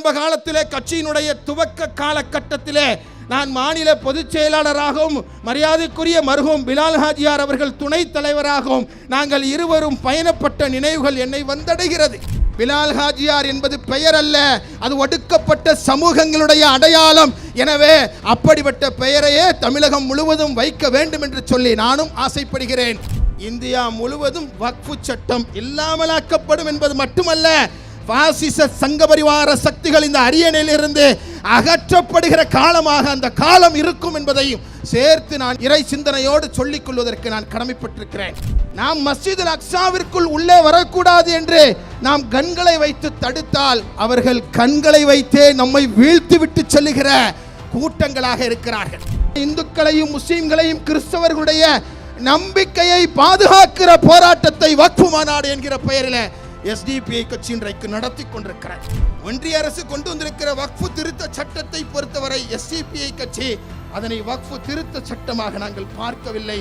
ஆரம்ப காலத்திலே கட்சியினுடைய துவக்க காலகட்டத்திலே நான் மாநில பொதுச் செயலாளராகவும் மரியாதைக்குரிய மர்ஹூம் பிலால் ஹாஜியார் அவர்கள் துணைத் தலைவராகவும் நாங்கள் இருவரும் பயணப்பட்ட நினைவுகள் என்னை வந்தடைகிறது. பிலால் ஹாஜியார் என்பது பெயர் அல்ல, அது ஒடுக்கப்பட்ட சமூகங்களுடைய அடையாளம். எனவே அப்படிப்பட்ட பெயரையே தமிழகம் முழுவதும் வைக்க வேண்டும் என்று சொல்லி நானும் ஆசைப்படுகிறேன். இந்தியா முழுவதும் வக்ஃபு சட்டம் இல்லாமலாக்கப்படும் என்பது மட்டுமல்ல, பாசிச சங்க பரிவார சக்திகள் இந்த அரியணையிலிருந்து அகற்றப்படுகிற காலமாக அந்த காலம் இருக்கும் என்பதையும் சேர்த்து நான் இறை சிந்தனையோடு சொல்லிக் கொள்வதற்கு நான் கடமைப்பட்டிருக்கிறேன். நாம் மஸ்ஜிதுல் அக்ஸாவிற்குள் உள்ளே வரக்கூடாது என்று நாம் கண்களை வைத்து தடுத்தால் அவர்கள் கண்களை வைத்தே நம்மை வீழ்த்தி விட்டு செல்லுகிற கூட்டங்களாக இருக்கிறார்கள். இந்துக்களையும் முஸ்லிம்களையும் கிறிஸ்தவர்களுடைய நம்பிக்கையை பாதுகாக்கிற போராட்டத்தை வக்ஃபு மாநாடு என்கிற பெயரில் எஸ்டிபிஐ கட்சி இன்றைக்கு நடத்தி கொண்டிருக்கிறார். ஒன்றிய அரசு கொண்டு வந்திருக்கிற வக்ஃபு திருத்த சட்டத்தை பொறுத்தவரை எஸ்டிபிஐ கட்சி அதனை வக்ஃபு திருத்த சட்டமாக நாங்கள் பார்க்கவில்லை,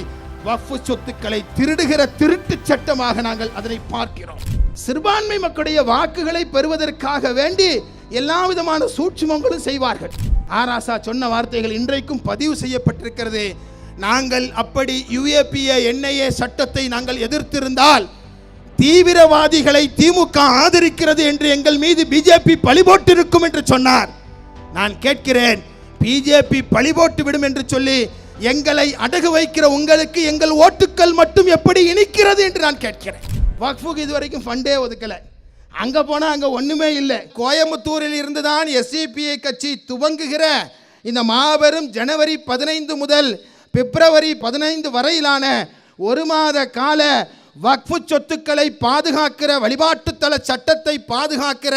வக்ஃபு சொத்துக்களை திருடுகிற திருட்டு சட்டமாக நாங்கள் அதனை பார்க்கிறோம். சிறுபான்மை மக்களுடைய வாக்குகளை பெறுவதற்காக வேண்டி எல்லா விதமான சூட்சுமங்களும் செய்வார்கள். ஆராசா சொன்ன வார்த்தைகள் இன்றைக்கும் பதிவு செய்யப்பட்டிருக்கிறது. நாங்கள் அப்படி யுஏபிஏ என்ஐஏ சட்டத்தை நாங்கள் எதிர்த்திருந்தால் தீவிரவாதிகளை திமுக ஆதரிக்கிறது என்று எங்கள் மீது பிஜேபி பழி போட்டிருக்கும் என்று சொன்னார். நான் கேட்கிறேன், பிஜேபி பழி போட்டு விடும் என்று சொல்லி எங்களை அடகு வைக்கிற உங்களுக்கு எங்கள் ஓட்டுக்கள் மட்டும் எப்படி இனிக்கிறது என்று நான் கேட்கிறேன். வக்ஃபுக்கு இதுவரைக்கும் ஃபண்டே ஒதுக்கலை. அங்கே போனால் அங்கே ஒன்றுமே இல்லை. கோயம்புத்தூரில் இருந்து தான் எஸ்டிபிஐ கட்சி துவங்குகிற இந்த மாபெரும் ஜனவரி 15 முதல் பிப்ரவரி 15 வரையிலான ஒரு மாத கால வக்ஃபு சொத்துக்களை பாதுகாக்கிற வழிபாட்டுத்தல சட்டத்தை பாதுகாக்கிற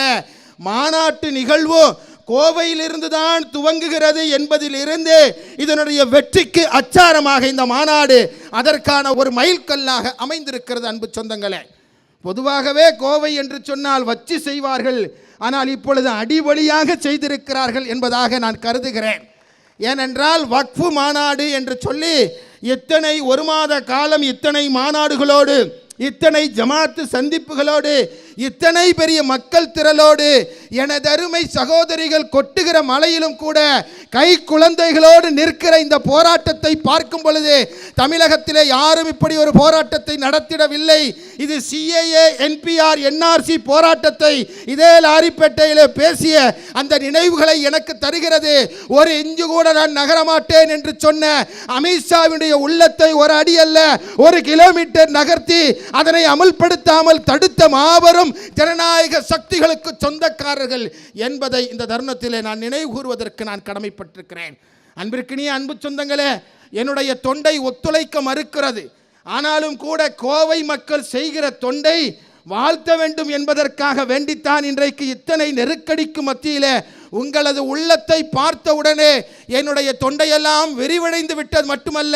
மாநாட்டு நிகழ்வு கோவையிலிருந்து தான் துவங்குகிறது என்பதிலிருந்து இதனுடைய வெற்றிக்கு அச்சாரமாக இந்த மாநாடு அதற்கான ஒரு மைல்கல்லாக அமைந்திருக்கிறது. அன்பு சொந்தங்களே, பொதுவாகவே கோவை என்று சொன்னால் வச்சு செய்வார்கள், ஆனால் இப்பொழுது அடிவழியாக செய்திருக்கிறார்கள் என்பதாக நான் கருதுகிறேன். ஏனென்றால் வக்ஃபு மாநாடு என்று சொல்லி இத்தனை ஒரு மாத காலம் இத்தனை மாநாடுகளோடு இத்தனை ஜமாத்து சந்திப்புகளோடு இத்தனை பெரிய மக்கள் திரளோடு எனதருமை சகோதரிகள் கொட்டுகிற மலையிலும் கூட கை குழந்தைகளோடு நிற்கிற இந்த போராட்டத்தை பார்க்கும் பொழுது தமிழகத்திலே யாரும் இப்படி ஒரு போராட்டத்தை நடத்திடவில்லை. இது சிஏஏ NPR NRC போராட்டத்தை இதே லாரிப்பேட்டையில் பேசிய அந்த நினைவுகளை எனக்கு தருகிறது. ஒரு இஞ்சு கூட நான் நகரமாட்டேன் என்று சொன்ன அமித்ஷாவினுடைய உள்ளத்தை ஒரு அடி அல்ல 1 கிலோமீட்டர் நகர்த்தி அதனை அமல்படுத்தாமல் தடுத்த மாபெரும் ஜனநாயக சக்திகளுக்கு சொந்தக்காரர்கள் என்பதை இந்த தருணத்திலே நான் நினைவு கூறுவதற்கு நான் கடமைப்பட்டிருக்கிறேன். அன்பிற்கினிய அன்பு சொந்தங்களே, என்னுடைய தொண்டை ஒத்துழைக்க மறுக்கிறது. ஆனாலும் கூட கோவை மக்கள் செய்கிற தொண்டை வாழ்த்த வேண்டும் என்பதற்காக வேண்டித்தான் இன்றைக்கு இத்தனை நெருக்கடிக்கு மத்தியிலே உங்களது உள்ளத்தை பார்த்தவுடனே என்னுடைய தொண்டையெல்லாம் விரிவடைந்து விட்டது மட்டுமல்ல,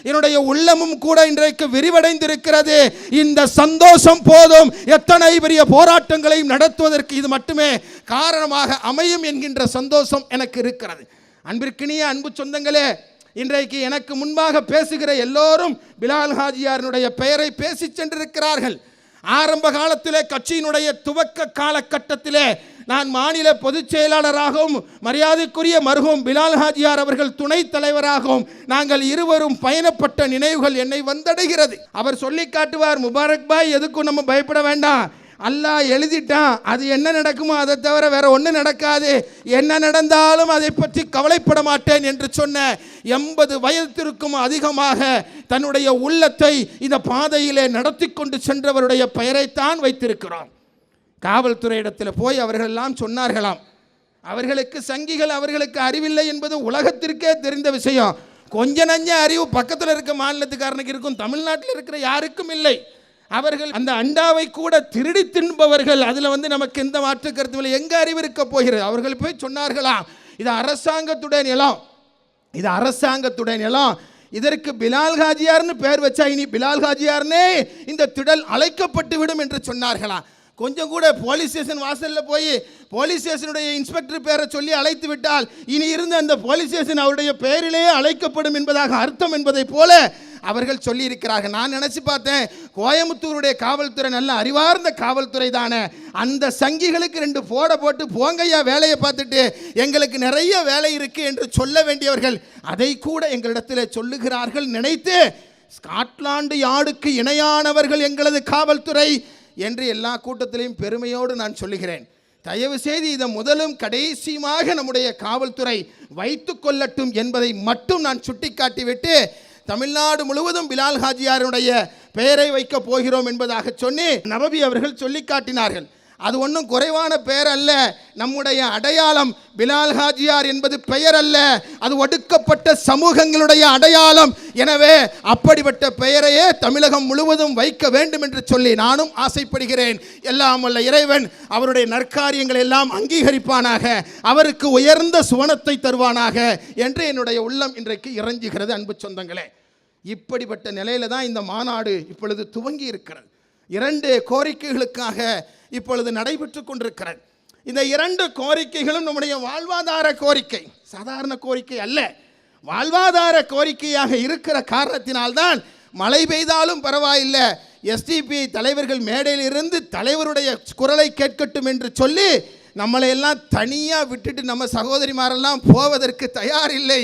என்னுடைய உள்ளமும் கூட இன்றைக்கு விரிவடைந்திருக்கிறது. இந்த சந்தோஷம் போதும் எத்தனை பெரிய போராட்டங்களையும் நடத்துவதற்கு இது மட்டுமே காரணமாக அமையும் என்கின்ற சந்தோஷம் எனக்கு இருக்கிறது. அன்பிற்கினிய அன்பு சொந்தங்களே, இன்றைக்கு எனக்கு முன்பாக பேசுகிற எல்லோரும் பிலால் ஹாஜியாரினுடைய பெயரை பேசி சென்றிருக்கிறார்கள். ஆரம்ப காலத்திலே கட்சியினுடைய துவக்க காலகட்டத்திலே நான் மாநில பொதுச் செயலாளராகவும் மரியாதைக்குரிய மர்ஹூம் பிலால் ஹாஜியார் அவர்கள் துணைத் தலைவராகவும் நாங்கள் இருவரும் பயணப்பட்ட நினைவுகள் என்னை வந்தடைகிறது. அவர் சொல்லி காட்டுவார், முபாரக் பாய் எதுக்கும் நம்ம பயப்பட வேண்டாம், அல்லாஹ் எழுதிட்டான், அது என்ன நடக்குமோ அதை தவிர வேற ஒன்றும் நடக்காது, என்ன நடந்தாலும் அதை பற்றி கவலைப்பட மாட்டேன் என்று சொன்ன 80 வயதிற்கும் அதிகமாக தன்னுடைய உள்ளத்தை இந்த பாதையிலே நடத்தி கொண்டு சென்றவருடைய பெயரைத்தான் வைத்திருக்கிறோம். காவல்துறை இடத்துல போய் அவர்கள் எல்லாம் சொன்னார்களாம், அவர்களுக்கு சங்கிகள் அவர்களுக்கு அறிவில்லை என்பது உலகத்திற்கே தெரிந்த விஷயம். கொஞ்ச நஞ்ச அறிவு பக்கத்தில் இருக்க மாநிலத்துக்காரனுக்கு இருக்கும், தமிழ்நாட்டில் இருக்கிற யாருக்கும் இல்லை. அவர்கள் அந்த அண்டாவை கூட திருடி தின்பவர்கள். அதில் நமக்கு எந்த மாற்று கருத்து இல்லை. எங்கே அறிவு இருக்க போகிறது? அவர்கள் போய் சொன்னார்களாம், இது அரசாங்கத்துடைய நிலம், இது அரசாங்கத்துடைய நிலம், இதற்கு பிலால் ஹாஜியார்னு பெயர் வச்சா இனி பிலால் ஹாஜியார்னே இந்த திடல் அழைக்கப்பட்டு விடும் என்று சொன்னார்களாம். கொஞ்சம் கூட போலீஸ் ஸ்டேஷன் வாசலில் போய் போலீஸ் ஸ்டேஷனுடைய இன்ஸ்பெக்டர் பேரை சொல்லி அழைத்து விட்டால் இனி இருந்த அந்த போலீஸ் ஸ்டேஷன் அவருடைய பெயரிலேயே அழைக்கப்படும் என்பதாக அர்த்தம் என்பதை போல அவர்கள் சொல்லியிருக்கிறார்கள். நான் நினச்சி பார்த்தேன், கோயம்புத்தூருடைய காவல்துறை நல்ல அறிவார்ந்த காவல்துறை தானே, அந்த சங்கிகளுக்கு 2 போட்டு போங்கய்யா வேலையை பார்த்துட்டு, எங்களுக்கு நிறைய வேலை இருக்கு என்று சொல்ல வேண்டியவர்கள் அதை கூட எங்களிடத்தில் சொல்லுகிறார்கள். நினைத்து ஸ்காட்லாந்து யார்டுக்கு இணையானவர்கள் எங்களது காவல்துறை என்று எல்லா கூட்டத்திலையும் பெருமையோடு நான் சொல்லுகிறேன். தயவு செய்து இதை முதலும் கடைசியுமாக நம்முடைய காவல்துறை வைத்து கொள்ளட்டும் என்பதை மட்டும் நான் சுட்டிக்காட்டிவிட்டு, தமிழ்நாடு முழுவதும் பிலால் ஹாஜியாருடைய பெயரை வைக்கப் போகிறோம் என்பதாக சொன்னி நபவி அவர்கள் சொல்லி காட்டினார்கள். அது ஒன்றும் குறைவான பெயர் அல்ல. நம்முடைய அடையாளம் பிலால் ஹாஜியார் என்பது பெயர் அல்ல, அது ஒடுக்கப்பட்ட சமூகங்களுடைய அடையாளம். எனவே அப்படிப்பட்ட பெயரையே தமிழகம் முழுவதும் வைக்க வேண்டும் என்று சொல்லி நானும் ஆசைப்படுகிறேன். எல்லாம் வல்ல இறைவன் அவருடைய நற்காரியங்கள் எல்லாம் அங்கீகரிப்பானாக, அவருக்கு உயர்ந்த சுவனத்தை தருவானாக என்று என்னுடைய உள்ளம் இன்றைக்கு இறைஞ்சுகிறது. அன்பு சொந்தங்களே, இப்படிப்பட்ட நிலையில தான் இந்த மாநாடு இப்பொழுது துவங்கி இருக்கிறது. 2 கோரிக்கைகளுக்காக இப்பொழுது நடைபெற்று கொண்டிருக்கிறது. இந்த 2 கோரிக்கைகளும் நம்முடைய வாழ்வாதார கோரிக்கை, சாதாரண கோரிக்கை அல்ல. வாழ்வாதார கோரிக்கையாக இருக்கிற காரணத்தினால்தான் மழை பெய்தாலும் பரவாயில்லை, எஸ்டிபி தலைவர்கள் மேடையில் இருந்து தலைவருடைய குரலை கேட்கட்டும் என்று சொல்லி நம்மளை எல்லாம் தனியாக விட்டுட்டு நம்ம சகோதரிமாரெல்லாம் போவதற்கு தயார் இல்லை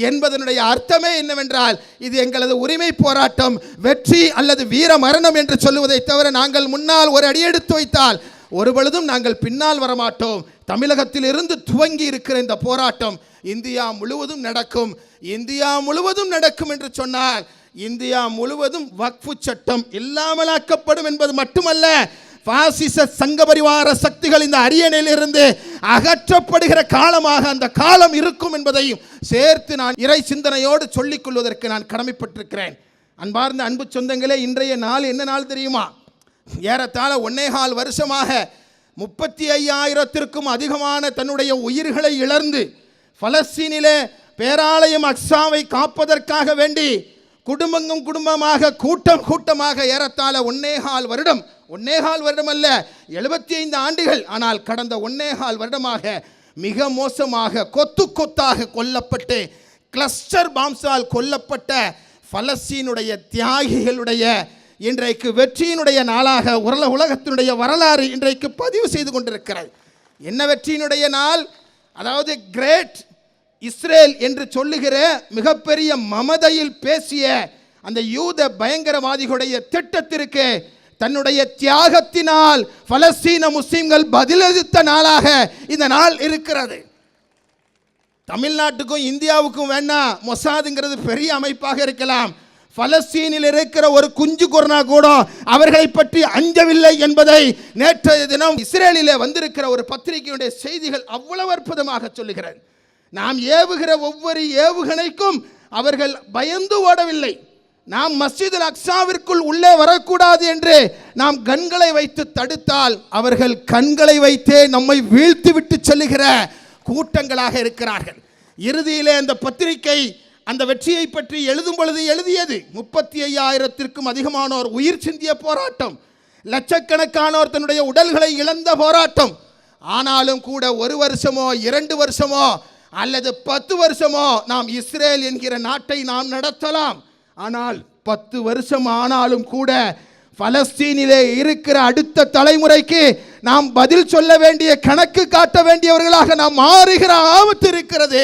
என்பதனுடைய அர்த்தமே என்னவென்றால், இது எங்களது உரிமை போராட்டம், வெற்றி அல்லது வீர மரணம் என்று சொல்லுவதை தவிர நாங்கள் முன்னால் ஒரு அடி எடுத்து வைத்தால் ஒருபொழுதும் நாங்கள் பின்னால் வரமாட்டோம். தமிழகத்தில் இருந்து துவங்கி இருக்கிற இந்த போராட்டம் இந்தியா முழுவதும் நடக்கும். இந்தியா முழுவதும் நடக்கும் என்று சொன்னால் இந்தியா முழுவதும் வக்ஃபு சட்டம் இல்லாமலாக்கப்படும் என்பது மட்டுமல்ல, பாசிச சங்க பரிவார சக்திகள் இந்த அரியணையிலிருந்து அகற்றப்படுகிற காலமாக அந்த காலம் இருக்கும் என்பதையும் சேர்த்து நான் இறை சிந்தனையோடு சொல்லிக் கொள்வதற்கு நான் கடமைப்பட்டிருக்கிறேன். அன்பார்ந்த அன்பு சொந்தங்களே, இன்றைய நாள் என்ன நாள் தெரியுமா? ஏறத்தாழ 1.25 வருஷமாக 35,000த்திற்கும் அதிகமான தன்னுடைய உயிர்களை இழந்து பலஸ்தீனிலே பேராலயம் அக்ஸாவை காப்பதற்காக வேண்டி குடும்பமாக கூட்டமாக ஏறத்தாழ 1.25 வருடம், 1.25 வருடம் அல்ல 75 ஆண்டுகள், ஆனால் கடந்த 1.25 வருடமாக மிக மோசமாக கொத்தாக கொல்லப்பட்டு கிளஸ்டர் பாம்ஸால் கொல்லப்பட்ட பலஸ்தீனுடைய தியாகிகளுடைய இன்றைக்கு வெற்றியினுடைய நாளாக உலகத்தினுடைய வரலாறு இன்றைக்கு பதிவு செய்து கொண்டிருக்கிறது. என்ன வெற்றியினுடைய நாள்? அதாவது கிரேட் இஸ்ரேல் என்று சொல்லுகிற மிகப்பெரிய மமதையில் பேசிய அந்த யூத பயங்கரவாதிகளுடைய திட்டத்திற்கு தன்னுடைய தியாகத்தினால் பலஸ்தீன முஸ்லிம்கள் பதிலளித்த நாளாக இந்த நாள் இருக்கிறது. தமிழ்நாட்டுக்கும் இந்தியாவுக்கும் வேணா மொசாதுங்கிறது பெரிய அமைப்பாக இருக்கலாம், பலஸ்தீனில் இருக்கிற ஒரு குஞ்சு கொரோனா கூட அவர்களை பற்றி அஞ்சவில்லை என்பதை நேற்றைய தினம் இஸ்ரேலிலே வந்திருக்கிற ஒரு பத்திரிகையுடைய செய்திகள் அவ்வளவு அற்புதமாக சொல்லுகிறது. நாம் ஏவுகிற ஒவ்வொரு ஏவுகணைக்கும் அவர்கள் பயந்து ஓடவில்லை. நாம் மஸ்ஜிதுல் அக்ஸாவிற்குள் உள்ளே வரக்கூடாது என்று நாம் கண்களை வைத்து தடுத்தால் அவர்கள் கண்களை வைத்தே நம்மை வீழ்த்தி விட்டு செல்லுகிற கூட்டங்களாக இருக்கிறார்கள். இறுதியிலே அந்த பத்திரிகை அந்த வெற்றியை பற்றி எழுதும் பொழுது எழுதியது 35,000த்திற்கும் அதிகமானோர் உயிர் சிந்திய போராட்டம், லட்சக்கணக்கானோர் தன்னுடைய உடல்களை இழந்த போராட்டம். ஆனாலும் கூட 1 வருஷமோ 2 வருஷமோ அல்லது 10 வருஷமோ நாம் இஸ்ரேல் என்கிற நாட்டை நாம் நடத்தலாம். ஆனால் 10 வருஷம் ஆனாலும் கூட பலஸ்தீனிலே இருக்கிற அடுத்த தலைமுறைக்கு நாம் பதில் சொல்ல வேண்டிய, கணக்கு காட்ட வேண்டியவர்களாக நாம் மாறுகிற ஆபத்து இருக்கிறது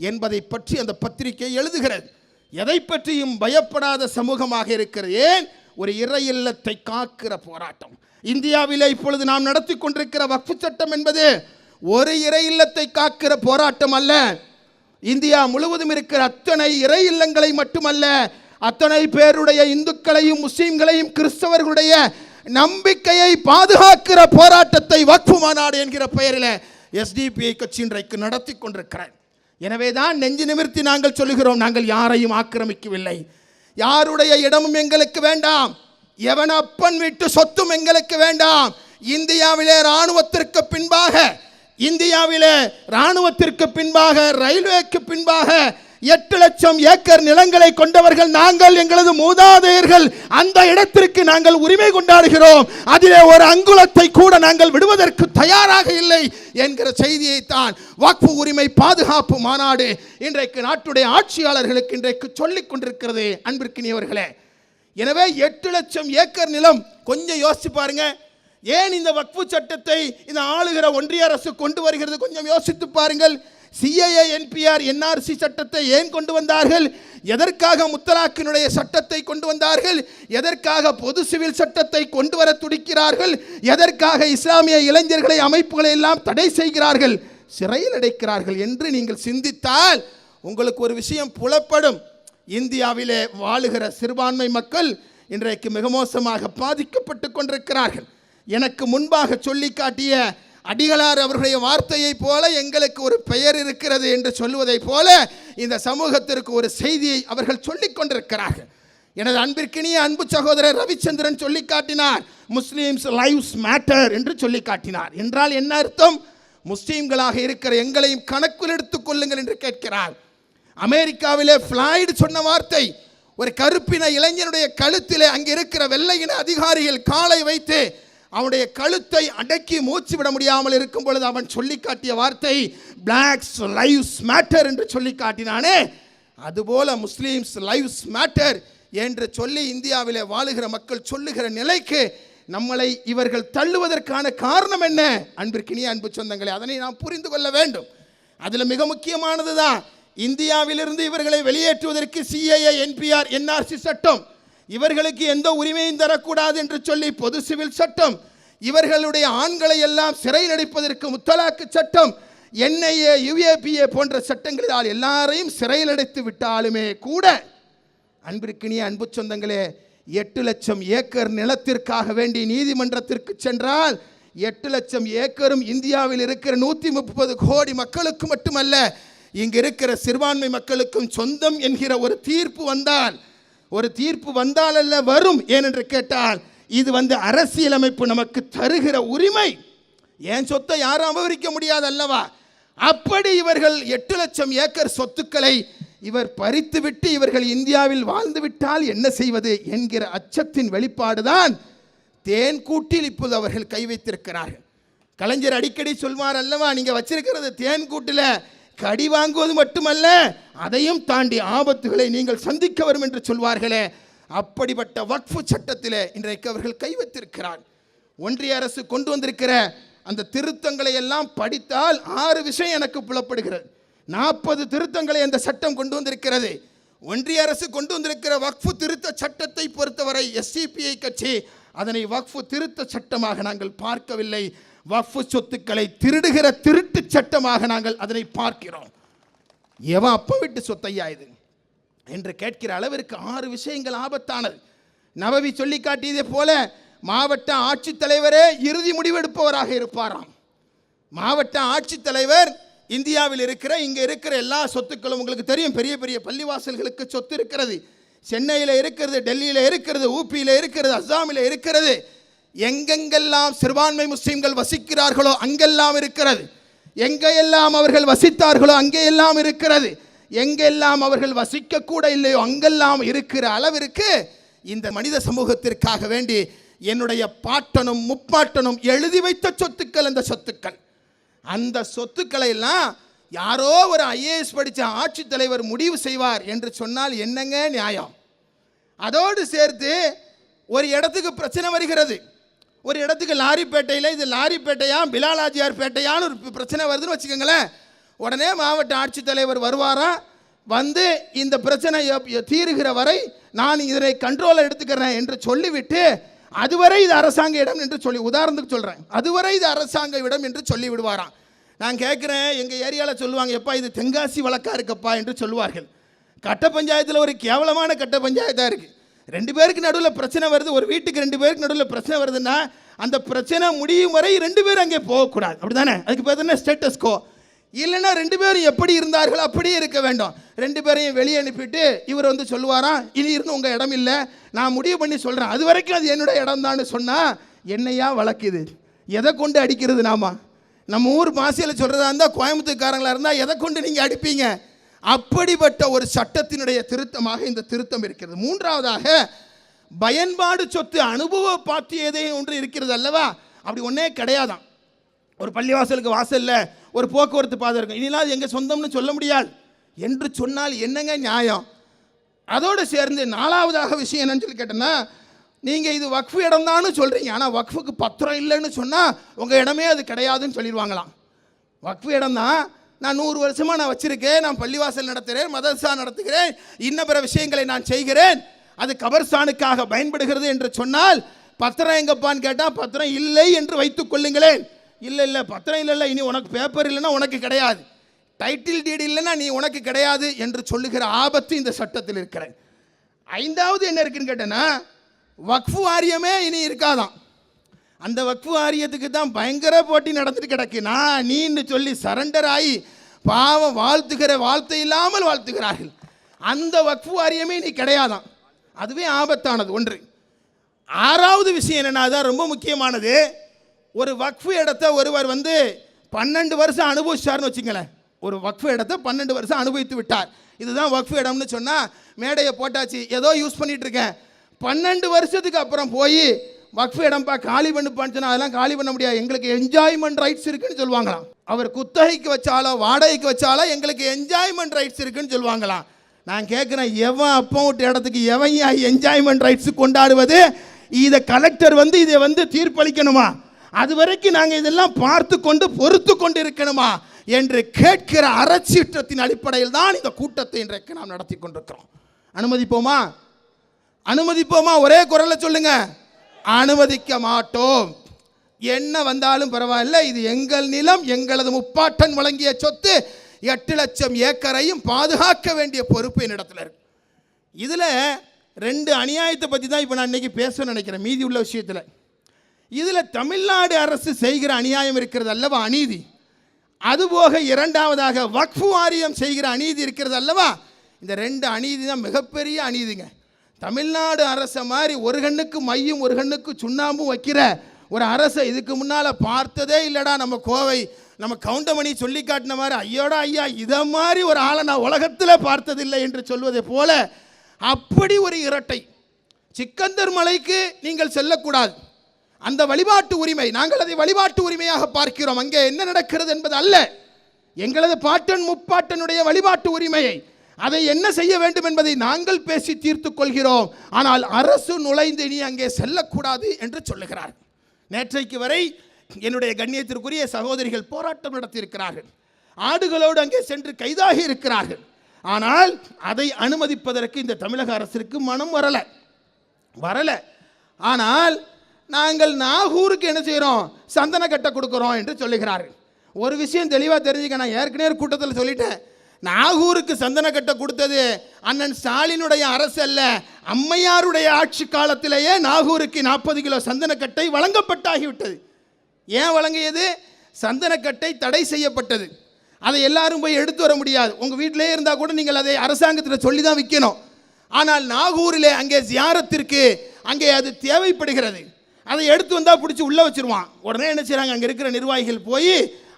என்பதை பற்றி அந்த பத்திரிகை எழுதுகிறது. எதை பற்றியும் பயப்படாத சமூகமாக இருக்கிறது. ஏன்? ஒரு இறை இல்லத்தை காக்கிற போராட்டம். இந்தியாவிலே இப்பொழுது நாம் நடத்தி கொண்டிருக்கிற வக்ஃபு சட்டம் என்பது ஒரு இறை இல்லத்தை காக்கிற போராட்டம் அல்ல. இந்தியா முழுவதும் இருக்கிற அத்தனை இறை இல்லங்களை மட்டுமல்ல, அத்தனை பேருடைய இந்துக்களையும் முஸ்லிம்களையும் கிறிஸ்தவர்களுடைய நம்பிக்கையை பாதுகாக்கிற போராட்டத்தை வக்ஃபு மாநாடு என்கிற பெயரில் எஸ்டிபிஐ கட்சி இன்றைக்கு நடத்தி கொண்டிருக்கிறார். எனவேதான் நெஞ்சு நிமிர்த்தி நாங்கள் சொல்லுகிறோம், நாங்கள் யாரையும் ஆக்கிரமிக்கவில்லை, யாருடைய இடமும் எங்களுக்கு வேண்டாம், எவன் அப்பன் வீட்டு சொத்தும் எங்களுக்கு வேண்டாம். இந்தியாவிலே இராணுவத்திற்கு பின்பாக ரயில்வேக்கு பின்பாக 8 லட்சம் ஏக்கர் நிலங்களை கொண்டவர்கள் நாங்கள், எங்களது மூதாதையர்கள். அந்த இடத்திற்கு நாங்கள் உரிமை கொண்டாடுகிறோம். அதிலே ஒரு அங்குலத்தை கூட நாங்கள் விடுவதற்கு தயாராக இல்லை என்கிற செய்தியை தான் வக்ஃப் உரிமை பாதுகாப்பு மாநாடு இன்றைக்கு நாட்டுடைய ஆட்சியாளர்களுக்கு இன்றைக்கு சொல்லிக் கொண்டிருக்கிறது. அன்பிற்கினியவர்களே, எனவே 8 லட்சம் ஏக்கர் நிலம், கொஞ்சம் யோசிச்சு பாருங்க. ஏன் இந்த வக்ஃபு சட்டத்தை இந்த ஆளுகிற ஒன்றிய அரசு கொண்டு வருகிறது? கொஞ்சம் யோசித்து பாருங்கள். சிஏஏ, என்பிஆர், என்ஆர்சி சட்டத்தை ஏன் கொண்டு வந்தார்கள்? எதற்காக முத்தலாக்கினுடைய சட்டத்தை கொண்டு வந்தார்கள்? எதற்காக பொது சிவில் சட்டத்தை கொண்டு வர துடிக்கிறார்கள்? எதற்காக இஸ்லாமிய இளைஞர்களை, அமைப்புகளை எல்லாம் தடை செய்கிறார்கள், சிறையில் அடைக்கிறார்கள் என்று நீங்கள் சிந்தித்தால் உங்களுக்கு ஒரு விஷயம் புலப்படும். இந்தியாவிலே வாழுகிற சிறுபான்மை மக்கள் இன்றைக்கு மிக மோசமாக பாதிக்கப்பட்டு கொண்டிருக்கிறார்கள். எனக்கு முன்பாக சொல்லி காட்டிய அடிகளார் அவர்களுடைய வார்த்தையை போல எங்களுக்கு ஒரு பெயர் இருக்கிறது என்று சொல்லுவதை போல இந்த சமூகத்திற்கு ஒரு செய்தியை அவர்கள் சொல்லிக் கொண்டிருக்கிறார்கள். எனது அன்பிற்கினிய அன்பு சகோதரர் ரவிச்சந்திரன் சொல்லி காட்டினார், முஸ்லிம்ஸ் லைவ்ஸ் மேட்டர் என்று சொல்லி காட்டினார். என்றால் என்ன அர்த்தம்? முஸ்லீம்களாக இருக்கிற எங்களையும் கணக்கில் எடுத்துக் கொள்ளுங்கள் என்று கேட்கிறார். அமெரிக்காவிலே ஃப்ளாய்டு சொன்ன வார்த்தை, ஒரு கருப்பின இளைஞனுடைய கழுத்திலே அங்கே இருக்கிற வெள்ளையின அதிகாரிகள் காலை வைத்து அவனுடைய கழுத்தை அடக்கி மூச்சு விட முடியாமல் இருக்கும் பொழுது அவன் சொல்லி காட்டிய வார்த்தை பிளாக்ஸ் லைவ்ஸ் மேட்டர் என்று சொல்லி காட்டினானே, அதுபோல முஸ்லீம்ஸ் லைவ்ஸ் மேட்டர் என்று சொல்லி இந்தியாவிலே வாழுகிற மக்கள் சொல்லுகிற நிலைக்கு நம்மளை இவர்கள் தள்ளுவதற்கான காரணம் என்ன? அன்பிற்கினிய அன்பு சொந்தங்களே, அதனை நாம் புரிந்து கொள்ள வேண்டும். அதில் மிக முக்கியமானது தான் இந்தியாவிலிருந்து இவர்களை வெளியேற்றுவதற்கு சிஏஏ, என்பிஆர், என்ஆர்சி சட்டம், இவர்களுக்கு எந்த உரிமையும் தரக்கூடாது என்று சொல்லி பொது சிவில் சட்டம், இவர்களுடைய ஆண்களை எல்லாம் சிறையில் அடைப்பதற்கு முத்தலாக்கு சட்டம், என்ஐஏ, யுஏபிஏ போன்ற சட்டங்களால் எல்லாரையும் சிறையில் அடைத்து விட்டாலுமே கூட அன்பிற்கினிய அன்பு சொந்தங்களே, 8 லட்சம் ஏக்கர் நிலத்திற்காக வேண்டி நீதிமன்றத்திற்கு சென்றால் 8 லட்சம் ஏக்கரும் இந்தியாவில் இருக்கிற 130 கோடி மக்களுக்கு மட்டுமல்ல, இங்கு இருக்கிற சிறுபான்மை மக்களுக்கும் சொந்தம் என்கிற ஒரு தீர்ப்பு வந்தால் அல்ல வரும். ஏனென்று கேட்டால் இது அரசியலமைப்பு நமக்கு தருகிற உரிமை. ஏன் சொத்தை யாரும் அபகரிக்க முடியாது அல்லவா? அப்படி இவர்கள் 8 லட்சம் ஏக்கர் சொத்துக்களை இவர் பறித்துவிட்டு இவர்கள் இந்தியாவில் வாழ்ந்து விட்டால் என்ன செய்வது என்கிற அச்சத்தின் வெளிப்பாடுதான் தேன்கூட்டில் இப்போது அவர்கள் கை வைத்திருக்கிறார்கள். கலைஞர் அடிக்கடி சொல்வார் அல்லவா, நீங்க வச்சிருக்கிறது தேன்கூட்டில் கடி வாங்குவது மட்டுமல்ல, அதையும் தாண்டி ஆபத்துகளை நீங்கள் சந்திக்க வரும் என்று சொல்வார்களே, அப்படிப்பட்ட வக்ஃபு சட்டத்திலே இன்றைக்கு அவர்கள் கை வைத்திருக்கிறார். ஒன்றிய அரசு கொண்டு வந்திருக்கிற அந்த திருத்தங்களை எல்லாம் படித்தால் 6 விஷயம் எனக்கு புலப்படுகிறது. 40 திருத்தங்களை அந்த சட்டம் கொண்டு வந்திருக்கிறது. ஒன்றிய அரசு கொண்டு வந்திருக்கிற வக்ஃபு திருத்த சட்டத்தை பொறுத்தவரை எஸ்டிபிஐ கட்சி அதனை வக்ஃபு திருத்த சட்டமாக நாங்கள் பார்க்கவில்லை. வக்ஃபு சொத்துக்களை திருடுகிற திருட்டு சட்டமாக நாங்கள் அதனை பார்க்கிறோம். எவன் அப்ப விட்டு சொத்தையா இது என்று கேட்கிற அளவிற்கு 6 விஷயங்கள் ஆபத்தானது. நவவி சொல்லி காட்டியதை போல மாவட்ட ஆட்சித்தலைவரே இறுதி முடிவெடுப்பவராக இருப்பாராம். மாவட்ட ஆட்சித்தலைவர் இந்தியாவில் இங்கே இருக்கிற எல்லா சொத்துக்களும் உங்களுக்கு தெரியும். பெரிய பெரிய பள்ளிவாசல்களுக்கு சொத்து இருக்கிறது. சென்னையில் இருக்கிறது, டெல்லியில் இருக்கிறது, ஊபியில் இருக்கிறது, அஸ்ஸாமில் இருக்கிறது. எங்கெங்கெல்லாம் சிறுபான்மை முஸ்லிம்கள் வசிக்கிறார்களோ அங்கெல்லாம் இருக்கிறது. எங்கெல்லாம் அவர்கள் வசித்தார்களோ அங்கெல்லாம் இருக்கிறது. எங்கெல்லாம் அவர்கள் வசிக்க கூட இல்லையோ அங்கெல்லாம் இருக்கிற அளவிற்கு இந்த மனித சமூகத்திற்காக வேண்டி என்னுடைய பாட்டனும் முப்பாட்டனும் எழுதி வைத்த சொத்துக்கள். அந்த சொத்துக்களை எல்லாம் யாரோ ஒரு ஐஏஎஸ் படித்த ஆட்சித்தலைவர் முடிவு செய்வார் என்று சொன்னால் என்னங்க நியாயம்? அதோடு சேர்த்து ஒரு இடத்துக்கு பிரச்சனை வருகிறது. ஒரு இடத்துக்கு லாரிப்பேட்டையில், இது லாரிப்பேட்டையா பிலால் ஆஜியார் பேட்டையான்னு ஒரு பிரச்சனை வருதுன்னு வச்சுக்கோங்களேன். உடனே மாவட்ட ஆட்சித்தலைவர் வருவாராம். இந்த பிரச்சனை தீருகிற வரை நான் இதனை கண்ட்ரோலில் எடுத்துக்கிறேன் என்று சொல்லிவிட்டு அதுவரை இது அரசாங்க இடம் என்று சொல்லி, உதாரணத்துக்கு சொல்கிறேன், அதுவரை இது அரசாங்க இடம் என்று சொல்லி விடுவாராம். நான் கேட்குறேன், எங்கள் ஏரியாவில் சொல்லுவாங்க, எப்பா இது தென்காசி வழக்காக இருக்கப்பா என்று சொல்லுவார்கள். கட்ட பஞ்சாயத்தில் ஒரு கேவலமான கட்ட பஞ்சாயத்தாக இருக்குது. 2 பேருக்கு நடுவில் பிரச்சனை வருது, ஒரு வீட்டுக்கு 2 பேருக்கு நடுவில் பிரச்சனை வருதுன்னா அந்த பிரச்சனை முடியும் வரை 2 பேரும் அங்கே போகக்கூடாது. அப்படி தானே? அதுக்கு பேர் என்ன ஸ்டேட்டஸ் கோ. இல்லைன்னா 2 பேரும் எப்படி இருந்தார்களோ அப்படியே இருக்க வேண்டும். 2 பேரையும் வெளியே அனுப்பிட்டு இவர் சொல்லுவாராம், இனி இருந்து உங்கள் இடம் இல்லை, நான் முடிவு பண்ணி சொல்கிறேன், அது வரைக்கும் அது என்னோட இடம் தான் சொன்னால் என்னையா வழக்குது? எதை கொண்டு அடிக்கிறது? நம்ம ஊர் பாசையில் சொல்கிறதா இருந்தால், கோயம்புத்தூர்காரங்களாக இருந்தால் எதை கொண்டு நீங்கள் அடிப்பீங்க? அப்படிப்பட்ட ஒரு சட்டத்தினுடைய திருத்தமாக இந்த திருத்தம் இருக்கிறது. மூன்றாவதாக, பயன்பாடு சொத்து அனுபவ பாத்தியதை ஒன்று இருக்கிறது அல்லவா? அப்படி ஒன்றே கிடையாதான். ஒரு பள்ளிவாசலுக்கு வாசலில் ஒரு போக்குவரத்து பாதை இருக்கும், இனிலாம் அது எங்கள் சொந்தம்னு சொல்ல முடியாது என்று சொன்னால் என்னங்க நியாயம்? அதோடு சேர்ந்து நாலாவதாக விஷயம் என்னன்னு சொல்லி கேட்டேன்னா, நீங்கள் இது வக்ஃபு இடம் தான்னு சொல்கிறீங்க, ஆனால் வக்ஃபுக்கு பத்திரம் இல்லைன்னு சொன்னால் உங்கள் இடமே அது கிடையாதுன்னு சொல்லிடுவாங்களாம். வக்ஃபு இடம் தான், நான் 100 வருஷமாக நான் வச்சுருக்கேன், நான் பள்ளிவாசல் நடத்துகிறேன், மதரசா நடத்துகிறேன், இன்ன பிற விஷயங்களை நான் செய்கிறேன், அது கபர்ஸ்தானுக்காக பயன்படுகிறது என்று சொன்னால் பத்திரம் எங்கப்பான்னு கேட்டால் பத்திரம் இல்லை என்று வைத்துக் கொள்ளுங்களேன். இல்லை பத்திரம் இல்லை, இனி உனக்கு பேப்பர் இல்லைன்னா உனக்கு கிடையாது, டைட்டில் டீடு இல்லைன்னா நீ உனக்கு கிடையாது என்று சொல்லுகிற ஆபத்து இந்த சட்டத்தில் இருக்கிற. ஐந்தாவது என்ன இருக்குன்னு கேட்டேன்னா, வக்ஃபு வாரியமே இனி இருக்காதான். அந்த வக்ஃபு வாரியத்துக்கு தான் பயங்கர போட்டி நடந்துட்டு கிடக்கு. நான் நீன்னு சொல்லி சரண்டர் ஆகி பாவம் வாழ்த்துகிற வார்த்தை இல்லாமல் வாழ்த்துகிறார்கள். அந்த வக்ஃபு வாரியமே இனி கிடையாதான். அதுவே ஆபத்தானது ஒன்று. ஆறாவது விஷயம் என்னன்னா, அதுதான் ரொம்ப முக்கியமானது. ஒரு வக்ஃபு இடத்தை ஒருவர் 12 வருஷம் அனுபவிச்சார்னு வச்சுங்களேன். ஒரு வக்ஃபு இடத்தை 12 வருஷம் அனுபவித்து விட்டார். இதுதான் வக்ஃபு இடம்னு சொன்னால் மேடையை போட்டாச்சு, ஏதோ யூஸ் பண்ணிட்டு இருக்கேன். 12 வருஷத்துக்கு அப்புறம் போய் வக்ஃபு இடம்பா காலி பண்ணுப்பான்னு சொன்னால் அதெல்லாம் காலி பண்ண முடியாது, எங்களுக்கு என்ஜாய்மெண்ட் ரைட்ஸ் இருக்குன்னு சொல்லுவாங்களாம். அவர் குத்தகைக்கு வச்சாலோ வாடகைக்கு வச்சாலோ எங்களுக்கு என்ஜாய்மெண்ட் ரைட்ஸ் இருக்குன்னு சொல்லுவாங்களாம். நான் கேட்குறேன், எவன் அப்போ விட்டு இடத்துக்கு எவன் என்ஜாய்மெண்ட் ரைட்ஸு கொண்டாடுவது? இதை கலெக்டர் இதை தீர்ப்பளிக்கணுமா? அது வரைக்கும் நாங்கள் இதெல்லாம் பார்த்து கொண்டு பொறுத்து கொண்டு இருக்கணுமா என்று கேட்கிற அறச்சீற்றத்தின் அடிப்படையில் தான் இந்த கூட்டத்தை இன்றைக்கு நாம் நடத்தி கொண்டிருக்கிறோம். அனுமதிப்போமா? அனுமதிப்போமா? ஒரே குரல்ல சொல்லுங்க, அனுமதிக்க மாட்டோம். என்ன வந்தாலும் பரவாயில்லை, இது எங்கள் நிலம், எங்களது முப்பாட்டன் வழங்கிய சொத்து, 8 லட்சம் ஏக்கரையும் பாதுகாக்க வேண்டிய பொறுப்பு என்னிடத்தில் இருக்கு. இதில் 2 அநியாயத்தை பற்றி தான் இப்போ நான் இன்னைக்கு பேச நினைக்கிறேன். மீதி உள்ள விஷயத்தில் இதில் தமிழ்நாடு அரசு செய்கிற அநியாயம் இருக்கிறது அல்லவா, அநீதி. அதுபோக இரண்டாவதாக வக்ஃபு வாரியம் செய்கிற அநீதி இருக்கிறது அல்லவா. இந்த 2 அநீதி தான் மிகப்பெரிய அநீதிங்க. தமிழ்நாடு அரசை மாதிரி ஒரு கண்ணுக்கு மையும் ஒரு கண்ணுக்கு சுண்ணாம்பும் வைக்கிற ஒரு அரசை இதுக்கு முன்னால் பார்த்ததே இல்லைடா. நம்ம கோவை நம்ம கவுண்டமணி சொல்லி காட்டின மாதிரி, ஐயோடா ஐயா இதை மாதிரி ஒரு ஆளை நான் உலகத்தில் பார்த்ததில்லை என்று சொல்வதை போல அப்படி ஒரு இரட்டை. சிக்கந்தர் மலைக்கு நீங்கள் செல்லக்கூடாது, அந்த வழிபாட்டு உரிமை, நாங்கள் அதை வழிபாட்டு உரிமையாக பார்க்கிறோம். அங்கே என்ன நடக்கிறது என்பது அல்ல, எங்களது பாட்டன் முப்பாட்டனுடைய வழிபாட்டு உரிமையை, அதை என்ன செய்ய வேண்டும் என்பதை நாங்கள் பேசி தீர்த்து கொள்கிறோம். ஆனால் அரசு நுழைந்து நீ அங்கே செல்லக்கூடாது என்று சொல்லுகிறார். நேற்றைக்கு வரை என்னுடைய கண்ணியத்திற்குரிய சகோதரிகள் போராட்டம் நடத்தியிருக்கிறார்கள், ஆடுகளோடு அங்கே சென்று கைதாகி இருக்கிறார்கள். ஆனால் அதை அனுமதிப்பதற்கு இந்த தமிழக அரசிற்கு மனம் வரல. ஆனால் நாங்கள் நாகூருக்கு என்ன செய்கிறோம், சந்தன கட்டை கொடுக்குறோம் என்று சொல்லுகிறார்கள். ஒரு விஷயம் தெளிவாக தெரிஞ்சுக்க, நான் ஏற்கனவே கூட்டத்தில் சொல்லிட்டேன், நாகூருக்கு சந்தன கட்டை கொடுத்தது அண்ணன் ஸ்டாலினுடைய அரசு அல்ல, அம்மையாருடைய ஆட்சி காலத்திலேயே நாகூருக்கு 40 கிலோ சந்தனக்கட்டை வழங்கப்பட்டாகிவிட்டது. ஏன் வழங்கியது? சந்தனக்கட்டை தடை செய்யப்பட்டது. அதை எல்லாரும் போய் எடுத்து வர முடியாது. உங்கள் வீட்டிலே இருந்தால் கூட நீங்கள் அதை அரசாங்கத்தில் சொல்லி தான் விற்கணும். ஆனால் நாகூரிலே அங்கே ஜியாரத்திற்கு அங்கே அது தேவைப்படுகிறது. அதை எடுத்து வந்தால் பிடிச்சி உள்ளே வச்சிருவான். உடனே என்ன செய்கிறாங்க, அங்கே இருக்கிற நிர்வாகிகள் போய்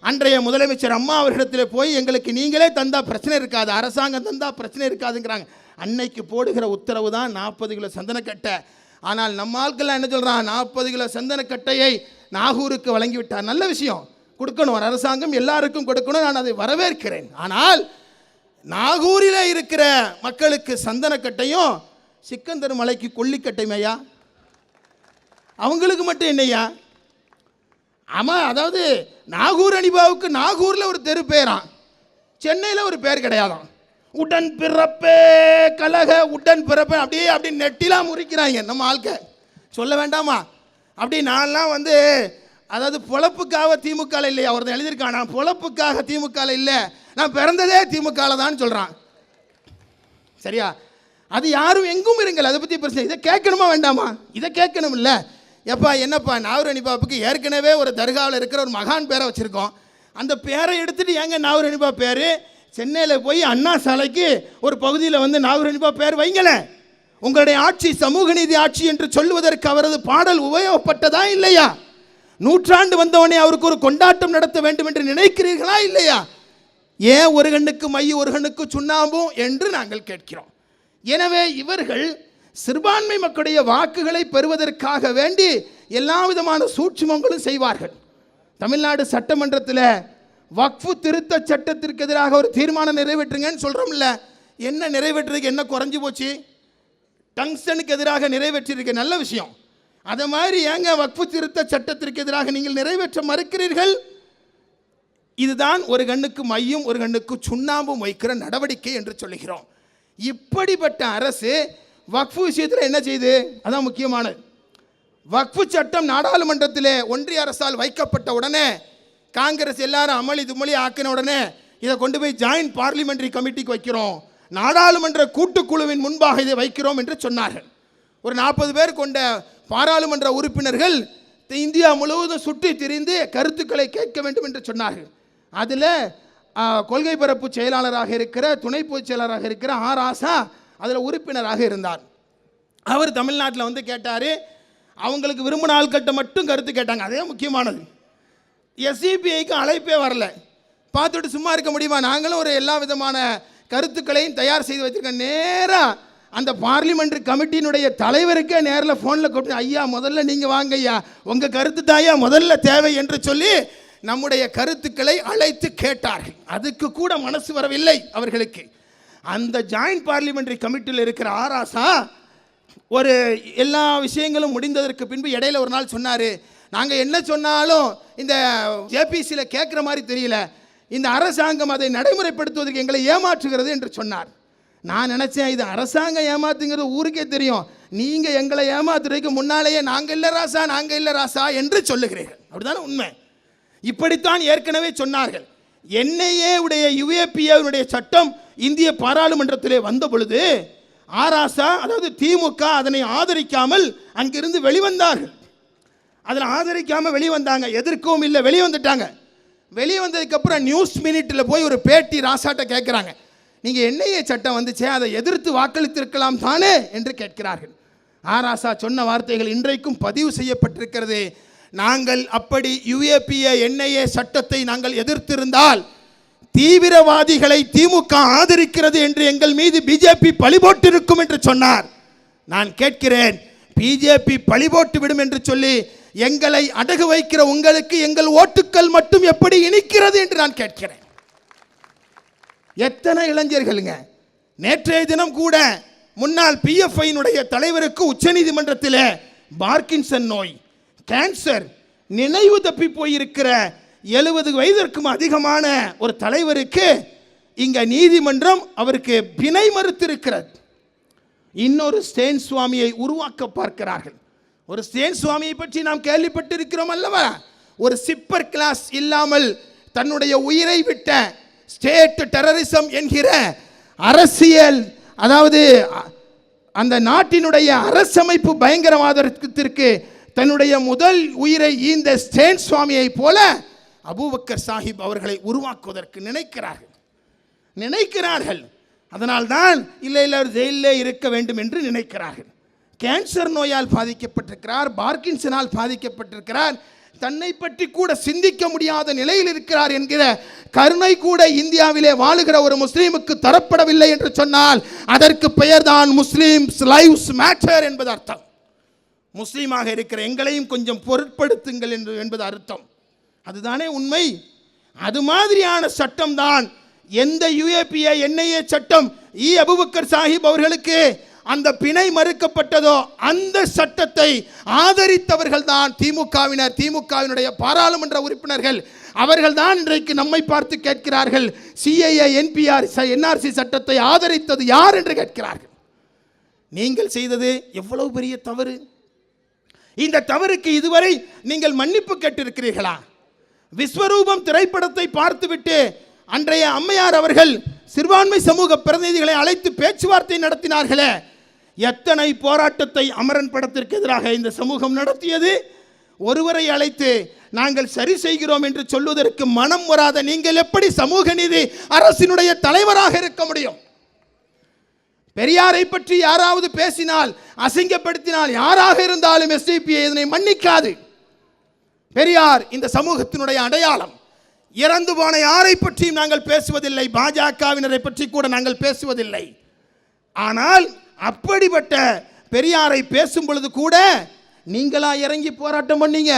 அன்றைய முதலமைச்சர் அம்மா அவர்களிடத்தில் போய் எங்களுக்கு நீங்களே தந்தால் பிரச்சனை இருக்காது, அரசாங்கம் தந்தால் பிரச்சனை இருக்காதுங்கிறாங்க. அன்னைக்கு போடுகிற உத்தரவு தான் 40 கிலோ சந்தனக்கட்டை. ஆனால் நம்ம ஆட்கள்லாம் என்ன சொல்கிறான், 40 கிலோ சந்தனக்கட்டையை நாகூருக்கு வழங்கிவிட்டார். நல்ல விஷயம், கொடுக்கணும், அரசாங்கம் எல்லாருக்கும் கொடுக்கணும், நான் அதை வரவேற்கிறேன். ஆனால் நாகூரில் இருக்கிற மக்களுக்கு சந்தனக்கட்டையும் சிக்கந்தர் மலைக்கு கொல்லிக்கட்டைமையா, அவங்களுக்கு மட்டும் என்னையா? ஆமாம், அதாவது நாகூர் அனிபாவுக்கு நாகூரில் ஒரு தெரு பேரான், சென்னையில் ஒரு பேர் கிடையாதான். உடன் பிறப்பே கலக உடன் பிறப்பே அப்படி நெட்டிலாம் முறிக்கிறாங்க நம்ம ஆட்க. சொல்ல வேண்டாமா? அப்படி நான்லாம் அதாவது பொழப்புக்காக திமுக இல்லையா, ஒருத்தன் எழுதியிருக்கான், நான் பொழப்புக்காக திமுக இல்லை, நான் பிறந்ததே திமுக தான் சொல்கிறான். சரியா? அது யாரும் எங்கும் இருங்கள், அதை பற்றி பிரச்சனை. இதை கேட்கணுமா வேண்டாமா? இதை கேட்கணும் இல்லை. எப்பா என்னப்பா, நாகூர் அனிபாவுக்கு ஏற்கனவே ஒரு தர்காவில் இருக்கிற ஒரு மகான் பேரை வச்சுருக்கோம், அந்த பேரை எடுத்துகிட்டு ஏங்க நாகூர் அனிபா பேர்? சென்னையில் போய் அண்ணா சாலைக்கு ஒரு பகுதியில் நாகூர் அனிபா பேர் வைங்களேன். உங்களுடைய ஆட்சி சமூக நீதி ஆட்சி என்று சொல்லுவதற்கு அவரது பாடல் உபயோகப்பட்டதா இல்லையா? நூற்றாண்டு வந்தவனே அவருக்கு ஒரு கொண்டாட்டம் நடத்த வேண்டும் என்று நினைக்கிறீர்களா இல்லையா? ஏன் ஒரு கண்ணுக்கு மை ஒரு கண்ணுக்கு சுண்ணாம்பும் என்று நாங்கள் கேட்கிறோம். எனவே இவர்கள் சிறுபான்மை மக்களுடைய வாக்குகளை பெறுவதற்காக வேண்டி எல்லா விதமான சூட்சுமங்களும் செய்வார்கள். தமிழ்நாடு சட்டமன்றத்தில் வக்ஃபு திருத்த சட்டத்திற்கு எதிராக ஒரு தீர்மானம் நிறைவேற்றுங்கன்னு சொல்கிறோம்ல, என்ன நிறைவேற்றுறதுக்கு என்ன குறைஞ்சி போச்சு? டங்ஸ்டனுக்கு எதிராக நிறைவேற்றிருக்க நல்ல விஷயம். அதை மாதிரி ஏங்க வக்ஃபு திருத்த சட்டத்திற்கு எதிராக நீங்கள் நிறைவேற்ற மறுக்கிறீர்கள்? இதுதான் ஒரு கண்ணுக்கு மையும் ஒரு கண்ணுக்கு சுண்ணாம்பும் வைக்கிற நடவடிக்கை என்று சொல்லுகிறோம். இப்படிப்பட்ட அரசு வக்ஃபு விஷயத்தில் என்ன செய்யுது? அதான் முக்கியமானது. வக்ஃபு சட்டம் நாடாளுமன்றத்தில் ஒன்றிய அரசால் வைக்கப்பட்ட உடனே காங்கிரஸ் எல்லாரும் அமளி துமளி ஆக்கின உடனே இதை கொண்டு போய் ஜாயின்ட் பார்லிமெண்டரி கமிட்டிக்கு வைக்கிறோம், நாடாளுமன்ற கூட்டுக்குழுவின் முன்பாக இதை வைக்கிறோம் என்று சொன்னார்கள். ஒரு 40 பேர் கொண்ட பாராளுமன்ற உறுப்பினர்கள் இந்தியா முழுவதும் சுற்றி திரிந்து கருத்துக்களை கேட்க வேண்டும் என்று சொன்னார்கள். அதில் கொள்கை பரப்பு செயலாளராக இருக்கிற துணை பொதுச் செயலாளராக இருக்கிற ஆர் ஆசா அதில் உறுப்பினராக இருந்தார். அவர் தமிழ்நாட்டில் வந்து கேட்டார். அவங்களுக்கு விரும்பின ஆட்கள்கிட்ட மட்டும் கருத்து கேட்டாங்க. அதே முக்கியமானது. எஸ்இபிஐக்கு அழைப்பே வரல. பார்த்துட்டு சும்மா இருக்க முடியுமா? நாங்களும் ஒரு எல்லா விதமான கருத்துக்களையும் தயார் செய்து வச்சுருக்கோம். நேராக அந்த பார்லிமெண்ட்ரி கமிட்டியினுடைய தலைவருக்கே நேரில் ஃபோனில் கூப்பிட்டு, ஐயா முதல்ல நீங்கள் வாங்க ஐயா, உங்கள் கருத்து தாயா முதல்ல தேவை என்று சொல்லி நம்முடைய கருத்துக்களை அழைத்து கேட்டார்கள். அதுக்கு கூட மனசு வரவில்லை அவர்களுக்கு. அந்த ஜாயின்ட் பார்லிமெண்டரி கமிட்டியில் இருக்கிற ஆராசா ஒரு எல்லா விஷயங்களும் முடிந்ததற்கு பின்பு இடையில ஒரு நாள் சொன்னார், நாங்கள் என்ன சொன்னாலும் இந்த ஜேபிசியில் கேட்குற மாதிரி தெரியல, இந்த அரசாங்கம் அதை நடைமுறைப்படுத்துவதற்கு எங்களை ஏமாற்றுகிறது என்று சொன்னார். நான் நினச்சேன், இது அரசாங்கம் ஏமாத்துங்கிறது ஊருக்கே தெரியும், நீங்கள் எங்களை ஏமாத்துறதுக்கு முன்னாலேயே நாங்கள் இல்லை ராசா நாங்கள் இல்லை ராசா என்று சொல்லுகிறீர்கள். அப்படிதானே உண்மை. இப்படித்தான் ஏற்கனவே சொன்னார்கள். என்ஐஏ உடைய யுஏபிஏ சட்டம் இந்திய பாராளுமன்றத்திலே வந்த பொழுது ஆராசா, அதாவது திமுக அதனை ஆதரிக்காமல் அங்கிருந்து வெளிவந்தார்கள். அதில் ஆதரிக்காமல் வெளிவந்தாங்க, எதிர்க்கவும் இல்லை, வெளிவந்துட்டாங்க. வெளிவந்ததுக்கப்புறம் நியூஸ் மினிட்டில் போய் ஒரு பேட்டி ராசாட்ட கேட்குறாங்க, நீங்கள் என்ஐஏ சட்டம் வந்துச்சே அதை எதிர்த்து வாக்களித்திருக்கலாம் தானே என்று கேட்கிறார்கள். ஆராசா சொன்ன வார்த்தைகள் இன்றைக்கும் பதிவு செய்யப்பட்டிருக்கிறது. நாங்கள் அப்படி யுஏபிஏ என்ஐஏ சட்டத்தை நாங்கள் எதிர்த்திருந்தால் தீவிரவாதிகளை திமுக ஆதரிக்கிறது என்று எங்கள் மீது பிஜேபி பழி போட்டிருக்கும் என்று சொன்னார். நான் கேட்கிறேன், பிஜேபி பழி போட்டு விடும் என்று சொல்லி எங்களை அடகு வைக்கிற உங்களுக்கு எங்கள் ஓட்டுக்கள் மட்டும் எப்படி இனிக்கிறது என்று நான் கேட்கிறேன். எத்தனை இளைஞர்களுங்க. நேற்றைய தினம் கூட முன்னாள் பிஎஃப்ஐனுடைய தலைவருக்கு உச்சநீதிமன்றத்தில் பார்க்கின்சன் நோய், கேன்சர், நினைவு தப்பி போயிருக்கிற 70 வயதிற்கும் அதிகமான ஒரு தலைவருக்கு இங்க நீதிமன்றம் அவருக்கு பிணை மறுத்திருக்கிறது. இன்னொரு ஸ்டேன் சுவாமியை உருவாக்க பார்க்கிறார்கள். ஒரு ஸ்டேன் சுவாமியை பற்றி நாம் கேள்விப்பட்டிருக்கிறோம் அல்லவா? ஒரு சிப்பர் கிளாஸ் இல்லாமல் தன்னுடைய உயிரை விட்ட ஸ்டேட் டெரரிசம் என்கிற அரசியல், அதாவது அந்த நாட்டினுடைய அரசமைப்பு பயங்கரவாதத்திற்கு தன்னுடைய முதல் உயிரை ஈந்த ஸ்டேன் சுவாமியை போல அபூபக்கர் சாஹிப் அவர்களை உருவாக்குவதற்கு நினைக்கிறார்கள். அதனால்தான் இல்லை அவர் ஜெயிலே இருக்க வேண்டும் என்று நினைக்கிறார்கள். கேன்சர் நோயால் பாதிக்கப்பட்டிருக்கிறார், பார்க்கின்சனால் பாதிக்கப்பட்டிருக்கிறார், தன்னை பற்றி கூட சிந்திக்க முடியாத நிலையில் இருக்கிறார் என்கிற கருணை கூட இந்தியாவிலே வாழுகிற ஒரு முஸ்லீமுக்கு தரப்படவில்லை என்று சொன்னால் அதற்கு பெயர்தான் முஸ்லீம்ஸ் லைவ்ஸ் மேட்டர் என்பது அர்த்தம். முஸ்லீமாக இருக்கிற எங்களையும் கொஞ்சம் பொருட்படுத்துங்கள் என்பது அர்த்தம். அதுதானே உண்மை. அது மாதிரியான சட்டம் தான் எந்த யுஏபிஏ என்ஐஏ சட்டம் அபூபக்கர் சாஹிப் அவர்களுக்கு அந்த பிணை மறுக்கப்பட்டதோ அந்த சட்டத்தை ஆதரித்தவர்கள் தான் திமுகவினுடைய பாராளுமன்ற உறுப்பினர்கள். அவர்கள் தான் இன்றைக்கு நம்மை பார்த்து கேட்கிறார்கள், சிஏஏ என்ஆர்சி சட்டத்தை ஆதரித்தது யார் என்று கேட்கிறார்கள். நீங்கள் செய்தது எவ்வளவு பெரிய தவறு. இந்த தவறுக்கு இதுவரை நீங்கள் மன்னிப்பு கேட்டிருக்கிறீர்களா? விஸ்வரூபம் திரைப்படத்தை பார்த்துவிட்டு அன்றைய அம்மையார் அவர்கள் சிறுபான்மை சமூக பிரதிநிதிகளை அழைத்து பேச்சுவார்த்தை நடத்தினார்களே, எத்தனை போராட்டத்தை அமரன் படத்திற்கு எதிராக இந்த சமூகம் நடத்தியது. ஒருவரை அழைத்து நாங்கள் சரி செய்கிறோம் என்று சொல்வதற்கு மனம் வராத நீங்கள் எப்படி சமூக நீதி அரசினுடைய தலைவராக இருக்க முடியும்? பெரியாரை பற்றி யாராவது பேசினால், அசிங்கப்படுத்தினால், யாராக இருந்தாலும் எஸ்டிபிஐ இதனை மன்னிக்காது. பெரியார் இந்த சமூகத்தினுடைய அடையாளம். இறந்து போன யாரை பற்றியும் நாங்கள் பேசுவதில்லை, பாஜகவினரை பற்றி கூட நாங்கள் பேசுவதில்லை. ஆனால் அப்படிப்பட்ட பெரியாரை பேசும் பொழுது கூட நீங்களா இறங்கி போராட்டம் பண்ணீங்க.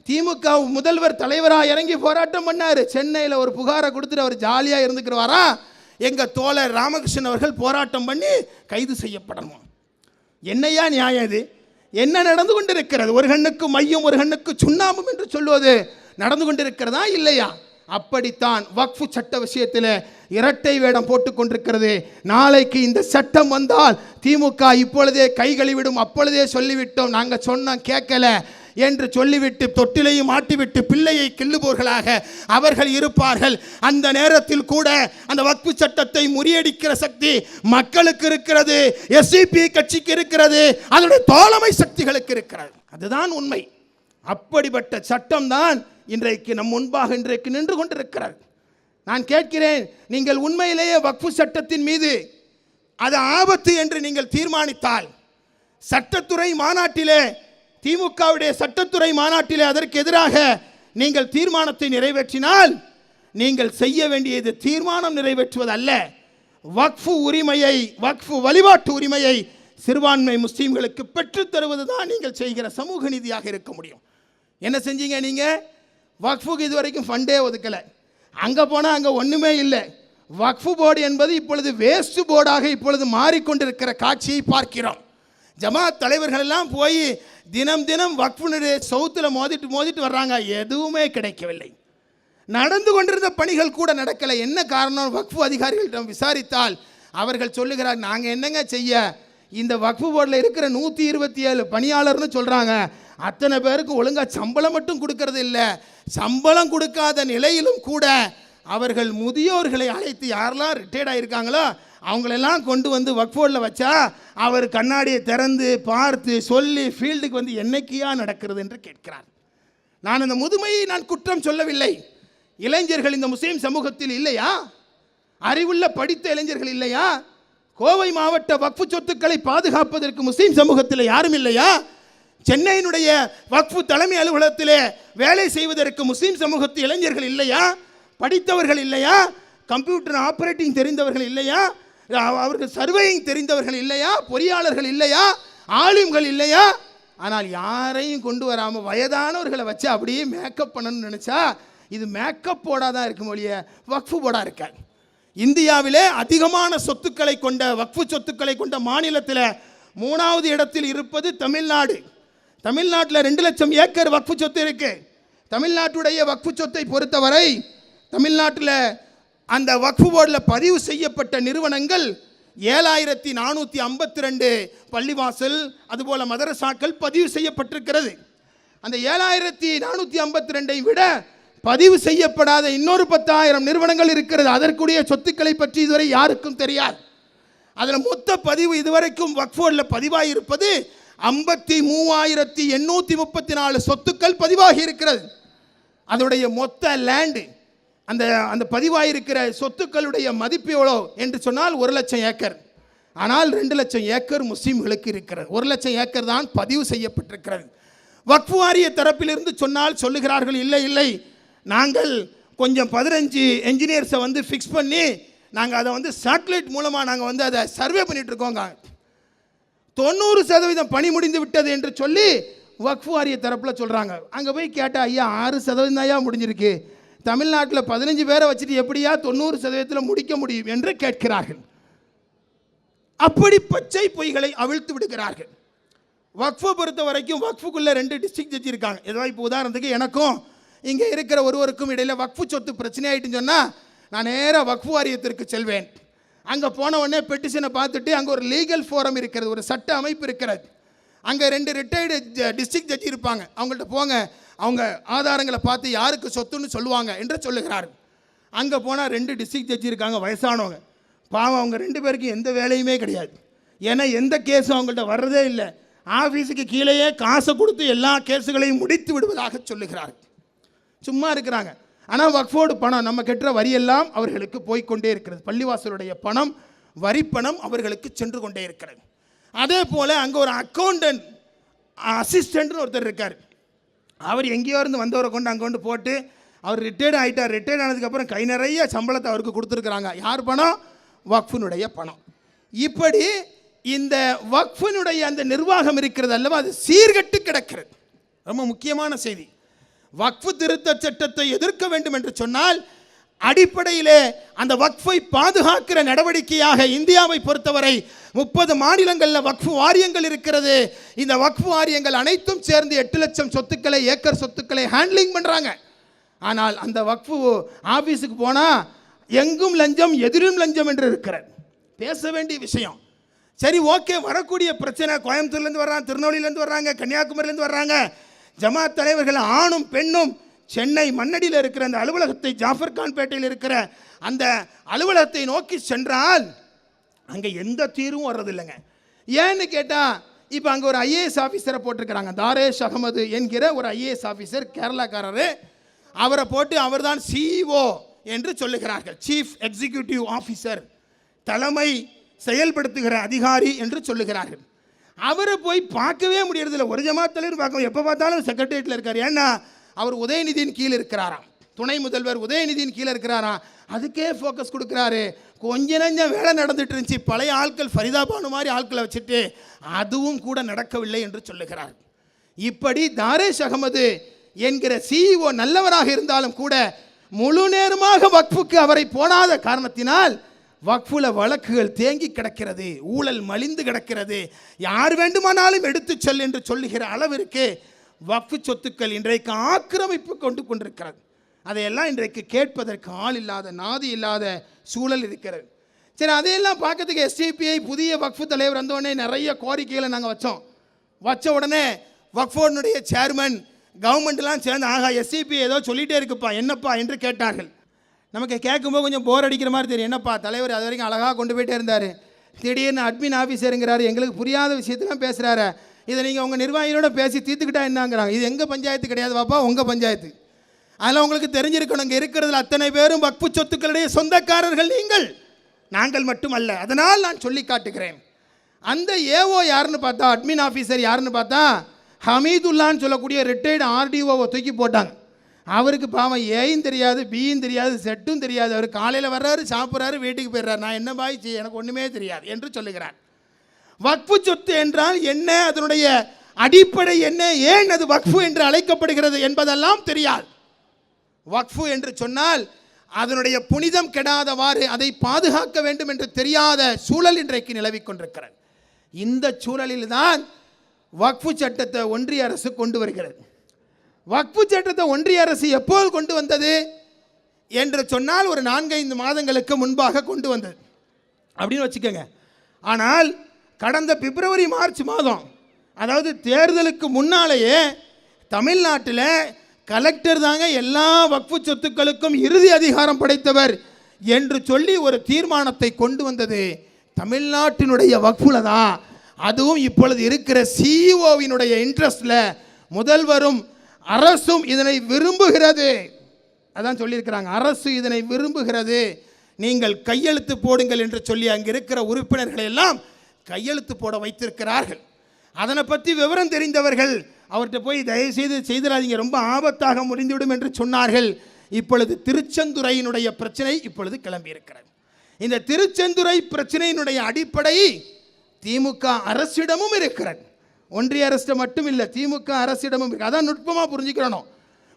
திமுக முதல்வர் தலைவராக இறங்கி போராட்டம் பண்ணார். சென்னையில் ஒரு புகாரை கொடுத்துட்டு அவர் ஜாலியாக இருந்துக்கிறவாரா? எங்கள் தோழர் ராமகிருஷ்ணன் அவர்கள் போராட்டம் பண்ணி கைது செய்யப்படணும். என்னையா நியாயம் இது? என்ன நடந்து கொண்டிருக்கிறது? ஒரு கண்ணுக்கு மையம் ஒரு கண்ணுக்கு சுண்ணாம்பும் என்று சொல்வது நடந்து கொண்டிருக்கிறதா இல்லையா? அப்படித்தான் வக்ஃபு சட்ட விஷயத்தில் இரட்டை வேடம் போட்டுக் கொண்டிருக்கிறது. நாளைக்கு இந்த சட்டம் வந்தால் திமுக இப்பொழுதே கைகழிவிடும். அப்பொழுதே சொல்லிவிட்டோம், நாங்கள் சொன்னோம் கேட்கல என்று சொல்லிவிட்டு தொட்டிலையும் மாட்டிவிட்டு பிள்ளையை கிள்ளுபவர்களாக அவர்கள் இருப்பார்கள். அந்த நேரத்தில் கூட அந்த வக்ஃபு சட்டத்தை முறியடிக்கிற சக்தி மக்களுக்கு இருக்கிறது, எஸ்டிபி கட்சிக்கு இருக்கிறது, அதனுடைய தோழமை சக்திகளுக்கு இருக்கிறது. அதுதான் உண்மை. அப்படிப்பட்ட சட்டம் தான் இன்றைக்கு நம் முன்பாக இன்றைக்கு நின்று கொண்டிருக்கிறது. நான் கேட்கிறேன், நீங்கள் உண்மையிலேயே வக்ஃபு சட்டத்தின் மீது அது ஆபத்து என்று நீங்கள் தீர்மானித்தால், சட்டத்துறை மாநாட்டிலே திமுகவுடைய சட்டத்துறை மாநாட்டிலே அதற்கு எதிராக நீங்கள் தீர்மானத்தை நிறைவேற்றினால், நீங்கள் செய்ய வேண்டியது தீர்மானம் நிறைவேற்றுவது அல்ல, வக்ஃபு உரிமையை, வக்ஃபு வழிபாட்டு உரிமையை சிறுபான்மை முஸ்லீம்களுக்கு பெற்றுத் தருவது தான் நீங்கள் செய்கிற சமூக நீதியாக இருக்க முடியும். என்ன செஞ்சீங்க நீங்கள்? வக்ஃபுக்கு இதுவரைக்கும் ஃபண்டே ஒதுக்கலை. அங்கே போனால் அங்கே ஒன்றுமே இல்லை. வக்ஃபு போர்டு என்பது இப்பொழுது வேஸ்ட் போர்டாக இப்பொழுது மாறிக்கொண்டிருக்கிற காட்சியை பார்க்கிறோம். ஜமாத் தலைவர்கள் எல்லாம் போய் தினம் தினம் வக்ஃபுனுடைய சவுத்தில் மோதிட்டு வர்றாங்க. எதுவுமே கிடைக்கவில்லை. நடந்து கொண்டிருந்த பணிகள் கூட நடக்கலை. என்ன காரணம்? வக்ஃபு அதிகாரிகளிடம் விசாரித்தால் அவர்கள் சொல்லுகிறார், நாங்கள் என்னங்க செய்ய, இந்த வக்ஃபு போர்டில் இருக்கிற 127 பணியாளர்னு சொல்கிறாங்க, அத்தனை பேருக்கு ஒழுங்காக சம்பளம் மட்டும் கொடுக்கறது இல்லை. சம்பளம் கொடுக்காத நிலையிலும் கூட அவர்கள் முதியோர்களை அழைத்து, யாரெல்லாம் ரிட்டையர்ட் ஆகியிருக்காங்களோ அவங்களெல்லாம் கொண்டு வந்து வக்ஃபு போர்டில் வச்சா அவர் கண்ணாடியை திறந்து பார்த்து சொல்லி ஃபீல்டுக்கு வந்து என்னைக்கியா நடக்கிறது என்று கேட்கிறார். நான் இந்த முதுமையை நான் குற்றம் சொல்லவில்லை. இளைஞர்கள் இந்த முஸ்லீம் சமூகத்தில் இல்லையா? அறிவுள்ள படித்த இளைஞர்கள் இல்லையா? கோவை மாவட்ட வக்ஃபு சொத்துக்களை பாதுகாப்பதற்கு முஸ்லீம் சமூகத்தில் யாரும் இல்லையா? சென்னையினுடைய வக்ஃபு தலைமை அலுவலகத்திலே வேலை செய்வதற்கு முஸ்லீம் சமூகத்து இளைஞர்கள் இல்லையா? படித்தவர்கள் இல்லையா? கம்ப்யூட்டர் ஆப்ரேட்டிங் தெரிந்தவர்கள் இல்லையா? அவர்கள் சர்வேயிங் தெரிந்தவர்கள் இல்லையா? பொறியாளர்கள் இல்லையா? ஆலிம்கள் இல்லையா? ஆனால் யாரையும் கொண்டு வராமல் வயதானவர்களை வச்சு அப்படியே மேக்கப் பண்ணணும்னு நினச்சா இது மேக்கப் போர்டாக தான் இருக்கும் ஒழிய வக்ஃபு போர்டாக இருக்காது. இந்தியாவிலே அதிகமான சொத்துக்களை கொண்ட வக்ஃபு சொத்துக்களை கொண்ட மாநிலத்தில் 3வது இடத்தில் இருப்பது தமிழ்நாடு. தமிழ்நாட்டில் 2 லட்சம் ஏக்கர் வக்ஃபு சொத்து இருக்கு. தமிழ்நாட்டுடைய வக்ஃபு சொத்தை பொறுத்தவரை தமிழ்நாட்டில் அந்த வக்ஃபு போர்டில் பதிவு செய்யப்பட்ட நிறுவனங்கள் 7452 பள்ளிவாசல் அதுபோல் மதரசாக்கள் பதிவு செய்யப்பட்டிருக்கிறது. அந்த 7452ஐ விட பதிவு செய்யப்படாத இன்னொரு 10,000 நிறுவனங்கள் இருக்கிறது. அதற்குரிய சொத்துக்களை பற்றி இதுவரை யாருக்கும் தெரியாது. அதில் மொத்த பதிவு இதுவரைக்கும் வக்ஃபு போர்டில் பதிவாகி இருப்பது 53,834 சொத்துக்கள் பதிவாகி இருக்கிறது. அதனுடைய மொத்த லேண்டு அந்த பதிவாயிருக்கிற சொத்துக்களுடைய மதிப்பு எவ்வளோ என்று சொன்னால் 1 லட்சம் ஏக்கர். ஆனால் 2 லட்சம் ஏக்கர் முஸ்லீம்களுக்கு இருக்கிறது. 1 லட்சம் ஏக்கர் தான் பதிவு செய்யப்பட்டிருக்கிறது. வக்ஃபு வாரிய தரப்பிலிருந்து சொன்னால் சொல்லுகிறார்கள், இல்லை நாங்கள் கொஞ்சம் 15 என்ஜினியர்ஸை வந்து ஃபிக்ஸ் பண்ணி நாங்கள் அதை வந்து சேட்டலைட் மூலமாக நாங்கள் வந்து அதை சர்வே பண்ணிட்டு இருக்கோங்க. 90% பணி முடிந்து விட்டது என்று சொல்லி வக்ஃபு வாரிய தரப்பில் சொல்கிறாங்க. அங்கே போய் கேட்டால், ஐயா 6% தான் முடிஞ்சிருக்கு, தமிழ்நாட்டில் 15 பேரை வச்சுட்டு எப்படியா 90% முடிக்க முடியும் என்று கேட்கிறார்கள். அப்படி பச்சை பொய்களை அவிழ்த்து விடுகிறார்கள். வக்ஃபை பொறுத்த வரைக்கும் வக்ஃபுக்குள்ளே 2 டிஸ்ட்ரிக்ட் ஜட்ஜி இருக்காங்க. ஏதோ இப்போ உதாரணத்துக்கு எனக்கும் இங்கே இருக்கிற ஒருவருக்கும் இடையில் வக்ஃபு சொத்து பிரச்சனை ஆகிட்டுன்னு சொன்னால் நான் நேராக வக்ஃபு வாரியத்திற்கு செல்வேன். அங்கே போன உடனே பெட்டிஷனை பார்த்துட்டு அங்கே ஒரு லீகல் ஃபோரம் இருக்கிறது, ஒரு சட்ட அமைப்பு இருக்கிறது. அங்கே 2 ரிட்டையர்டு டிஸ்ட்ரிக்ட் ஜட்ஜி இருப்பாங்க. அவங்கள்ட்ட போங்க, அவங்க ஆதாரங்களை பார்த்து யாருக்கு சொத்துன்னு சொல்லுவாங்க என்று சொல்லுகிறார்கள். அங்கே போனால் 2 டிஸ்ட்ரிக்ட் ஜட்ஜி இருக்காங்க, வயசானவங்க. பாவம், அவங்க 2 பேருக்கும் எந்த வேலையுமே கிடையாது. ஏன்னா எந்த கேஸும் அவங்கள்ட்ட வர்றதே இல்லை. ஆஃபீஸுக்கு கீழேயே காசை கொடுத்து எல்லா கேஸுகளையும் முடித்து விடுவதாக சொல்லுகிறார்கள். சும்மா இருக்கிறாங்க. ஆனால் வக்ஃபோர்டு பணம், நம்ம கட்டுற வரியெல்லாம் அவர்களுக்கு போய்கொண்டே இருக்கிறது. பள்ளிவாசலுடைய பணம், வரிப்பணம் அவர்களுக்கு சென்று கொண்டே இருக்கிறது. அதே போல் அங்கே ஒரு அக்கௌண்டன்ட் அசிஸ்டண்ட்னு ஒருத்தர் இருக்கார். அவர் எங்கேயோ இருந்து வந்தவரை கொண்டு அங்கே கொண்டு போட்டு அவர் ரிட்டையர்ட் ஆகிட்டார். ரிட்டையர்ட் ஆனதுக்கப்புறம் கை நிறைய சம்பளத்தை அவருக்கு கொடுத்துருக்குறாங்க. யார் பணம்? வக்ஃபினுடைய பணம். இப்படி இந்த வக்ஃபினுடைய அந்த நிர்வாகம் இருக்கிறது அல்லவா, அது சீர்கட்டு கிடக்கிறது. ரொம்ப முக்கியமான செய்தி. வக்ஃபு திருத்த சட்டத்தை எதிர்க்க வேண்டும் என்று சொன்னால் அடிப்படையிலே அந்த வக்ஃபை பாதுகாக்கிற நடவடிக்கையாக இந்தியாவை பொறுத்தவரை 30 மாநிலங்களில் வக்ஃபு வாரியங்கள் இருக்கிறது. இந்த வக்ஃபு வாரியங்கள் அனைத்தும் சேர்ந்து 8 லட்சம் சொத்துக்களை, ஏக்கர் சொத்துக்களை ஹேண்ட்லிங் பண்ணுறாங்க. ஆனால் அந்த வக்ஃபு ஆஃபீஸுக்கு போனால் எங்கும் லஞ்சம் எதிரும் லஞ்சம் என்று இருக்கிறது. பேச வேண்டிய விஷயம். சரி, ஓகே, வரக்கூடிய பிரச்சனை கோயம்புத்தூர்லேருந்து வர்றாங்க, திருநெல்வேலியிலேருந்து வர்றாங்க, கன்னியாகுமரியிலேருந்து வர்றாங்க. ஜமாத் தலைவர்கள் ஆணும் பெண்ணும் சென்னை மண்ணடியில் இருக்கிற அந்த அலுவலகத்தை, ஜாஃபர் கான் பேட்டையில் இருக்கிற அந்த அலுவலகத்தை நோக்கி சென்றால் அங்கே எந்த தீர்வும் வர்றதில்லைங்க. ஏன்னு கேட்டால், இப்போ அங்கே ஒரு ஐஏஎஸ் ஆஃபீஸரை போட்டிருக்கிறாங்க. தாரேஷ் அகமது என்கிற ஒரு ஐஏஎஸ் ஆஃபீஸர், கேரளாக்காரர். அவரை போட்டு அவர்தான் சிஇஓ என்று சொல்லுகிறார்கள். சீஃப் எக்ஸிக்யூட்டிவ் ஆஃபீஸர், தலைமை செயல்படுத்துகிற அதிகாரி என்று சொல்லுகிறார்கள். அவரை போய் பார்க்கவே முடியறதில்லை. ஒரு ஜமாத் தலைவர் பார்க்க எப்போ பார்த்தாலும் செக்ரட்டரியேட்டில் இருக்கார். ஏன்னா அவர் உதயநிதியின் கீழே இருக்கிறாராம், துணை முதல்வர் உதயநிதியின் கீழே இருக்கிறாராம். அதுக்கே ஃபோக்கஸ் கொடுக்குறாரு. கொஞ்ச நஞ்சம் வேலை நடந்துட்டு இருந்துச்சு, பழைய ஆட்கள் ஃபரிதாபானு மாதிரி ஆட்களை வச்சுட்டு அதுவும் கூட நடக்கவில்லை என்று சொல்லுகிறார். இப்படி தாரேஷ் அகமது என்கிற சிஇஓ நல்லவராக இருந்தாலும் கூட முழு நேரமாக வக்ஃபுக்கு அவரை போடாத காரணத்தினால் வக்ஃபுல வழக்குகள் தேங்கி கிடக்கிறது, ஊழல் மலிந்து கிடக்கிறது. யார் வேண்டுமானாலும் எடுத்து செல் என்று சொல்லுகிற அளவிற்கு வக்ஃபு சொத்துக்கள் இன்றைக்கு ஆக்கிரமிப்பு கொண்டு கொண்டிருக்கிறது. அதையெல்லாம் இன்றைக்கு கேட்பதற்கு ஆள் இல்லாத, நாதி இல்லாத சூழல் இருக்கிறது. சரி, அதையெல்லாம் பார்க்கறதுக்கு எஸ்டிபிஐ புதிய வக்ஃபு தலைவர் வந்தோடனே நிறைய கோரிக்கைகளை நாங்கள் வச்ச உடனே வக்ஃபோர்டுடைய சேர்மன் கவர்மெண்ட்லாம் சேர்ந்து ஆகா எஸ்டிபி ஏதோ சொல்லிகிட்டே இருக்குப்பா, என்னப்பா என்று கேட்டார்கள். நமக்கு கேட்கும்போது கொஞ்சம் போர் அடிக்கிற மாதிரி தெரியும். என்னப்பா தலைவர் அது வரைக்கும் அழகாக கொண்டு போயிட்டே இருந்தார், திடீர்னு அட்மின் ஆஃபீஸருங்கிறாரு, எங்களுக்கு புரியாத விஷயத்தெல்லாம் பேசுகிறாரு, இதை நீங்கள் உங்கள் நிர்வாகிகளோட பேசி தீர்த்துக்கிட்டா என்னங்கிறாங்க. இது எங்கள் பஞ்சாயத்து கிடையாது பாப்பா, உங்கள் பஞ்சாயத்து. அதெல்லாம் உங்களுக்கு தெரிஞ்சிருக்கணும். இங்கே இருக்கிறதுல அத்தனை பேரும் வக்ஃபு சொத்துக்களுடைய சொந்தக்காரர்கள் நீங்கள், நாங்கள் மட்டுமல்ல. அதனால் நான் சொல்லி காட்டுகிறேன். அந்த ஏஓ யாருன்னு பார்த்தா, அட்மின் ஆஃபீஸர் யாருன்னு பார்த்தா ஹமீதுல்லான்னு சொல்லக்கூடிய ரிட்டையர்டு ஆர்டிஓவை தூக்கி போட்டாங்க. அவருக்கு பாவம் ஏயும் தெரியாது, பியும் தெரியாது, செட்டும் தெரியாது. அவர் காலையில் வர்றாரு, சாப்பிட்றாரு, வீட்டுக்கு போயிடுறாரு. நான் என்ன பாய்ச்சி, எனக்கு ஒன்றுமே தெரியாது என்று சொல்லுகிறார். வக்ஃபு சொத்து என்றால் என்ன, அதனுடைய அடிப்படை என்ன, ஏன் அது வக்ஃபு என்று அழைக்கப்படுகிறது என்பதெல்லாம் தெரியாது. வக்ஃபு என்று சொன்னால் அதனுடைய புனிதம் கெடாதவாறு அதை பாதுகாக்க வேண்டும் என்று தெரியாத சூழல் இன்றைக்கு நிலவிக் கொண்டிருக்கிறது. இந்த சூழலில் தான் வக்ஃபு சட்டத்தை ஒன்றிய அரசு கொண்டு வருகிறது. வக்ஃபு சட்டத்தை ஒன்றிய அரசு எப்போது கொண்டு வந்தது என்று சொன்னால் ஒரு 4-5 மாதங்களுக்கு முன்பாக கொண்டு வந்தது அப்படின்னு வச்சுக்கோங்க. ஆனால் கடந்த பிப்ரவரி மார்ச் மாதம், அதாவது தேர்தலுக்கு முன்னாலேயே தமிழ்நாட்டில் கலெக்டர் தாங்க எல்லா வக்ஃபு சொத்துக்களுக்கும் இறுதி அதிகாரம் படைத்தவர் என்று சொல்லி ஒரு தீர்மானத்தை கொண்டு வந்தது தமிழ்நாட்டினுடைய வக்ஃபுல தான். அதுவும் இப்பொழுது இருக்கிற சிஇஓவினுடைய இன்ட்ரெஸ்ட்ல முதல்வரும் அரசும் இதனை விரும்புகிறது. அதான் சொல்லியிருக்கிறாங்க, அரசு இதனை விரும்புகிறது, நீங்கள் கையெழுத்து போடுங்கள் என்று சொல்லி அங்கே இருக்கிற உறுப்பினர்களை எல்லாம் கையெழுத்து போட வைத்திருக்கிறார்கள். அதனை பற்றி விவரம் தெரிந்தவர்கள் அவர்கிட்ட போய் தயவுசெய்து செய்திடாதீங்க, ரொம்ப ஆபத்தாக முடிந்துவிடும் என்று சொன்னார்கள். இப்பொழுது திருச்செந்துறையினுடைய பிரச்சனை இப்பொழுது கிளம்பி இருக்கிறது. இந்த திருச்செந்துறை பிரச்சனையினுடைய அடிப்படை திமுக அரசிடமும் இருக்கிறது. ஒன்றிய அரசு மட்டும் இல்லை, திமுக அரசிடமும் இருக்கு. அதான் நுட்பமாக புரிஞ்சுக்கிறணும்.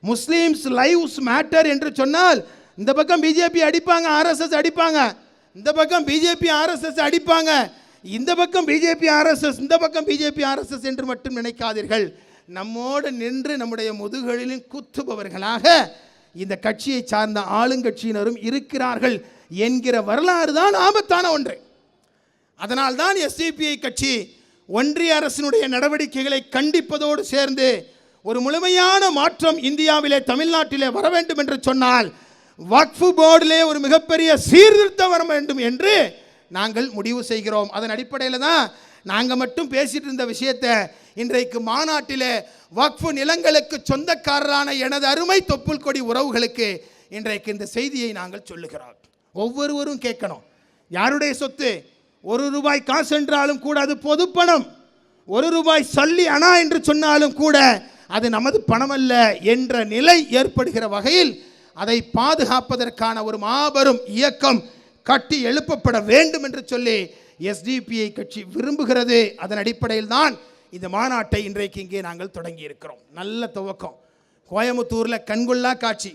முஸ்லீம்ஸ் லைவ்ஸ் மேட்டர் என்று சொன்னால் இந்த பக்கம் பிஜேபி அடிப்பாங்க, ஆர்எஸ்எஸ் அடிப்பாங்க, இந்த பக்கம் பிஜேபி ஆர்எஸ்எஸ் அடிப்பாங்க, இந்த பக்கம் பிஜேபி ஆர்எஸ்எஸ், இந்த பக்கம் பிஜேபி ஆர்எஸ்எஸ் என்று மட்டும் நினைக்காதீர்கள். நம்மோடு நின்று நம்முடைய முதுகலிலும் குத்துபவர்களாக இந்த கட்சியை சார்ந்த ஆளுங்கட்சியினரும் இருக்கிறார்கள் என்கிற வரலாறு தான் ஆபத்தான ஒன்று. அதனால்தான் எஸ்டிபிஐ கட்சி ஒன்றிய அரசினுடைய நடவடிக்கைகளை கண்டிப்பதோடு சேர்ந்து ஒரு முழுமையான மாற்றம் இந்தியாவிலே, தமிழ்நாட்டிலே வர வேண்டும் என்று சொன்னால் வக்ஃபு போர்டிலே ஒரு மிகப்பெரிய சீர்திருத்தம் வர வேண்டும் என்று நாங்கள் முடிவு செய்கிறோம். அதன் அடிப்படையில் தான் நாங்கள் மட்டும் பேசிட்டு இருந்த விஷயத்தை இன்றைக்கு மாநாட்டிலே வக்ஃபு நிலங்களுக்கு சொந்தக்காரரான எனது அருமை தொப்புள் கொடி உறவுகளுக்கு இன்றைக்கு இந்த செய்தியை நாங்கள் சொல்லுகிறோம். ஒவ்வொருவரும் கேட்கணும், யாருடைய சொத்து? ₹1 காசு என்றாலும் கூட அது பொது பணம், ₹1 சல்லி அணா என்று சொன்னாலும் கூட அது நமது பணம் அல்ல என்ற நிலை ஏற்படுகிற வகையில் அதை பாதுகாப்பதற்கான ஒரு மாபெரும் இயக்கம் கட்டி எழுப்பப்பட வேண்டும் என்று சொல்லி எஸ்டிபிஐ கட்சி விரும்புகிறது. அதன் அடிப்படையில் தான் இந்த மாநாட்டை இன்றைக்கு இங்கே நாங்கள் தொடங்கி இருக்கிறோம். நல்ல துவக்கம். கோயம்புத்தூரில் கண்கொள்ளா காட்சி.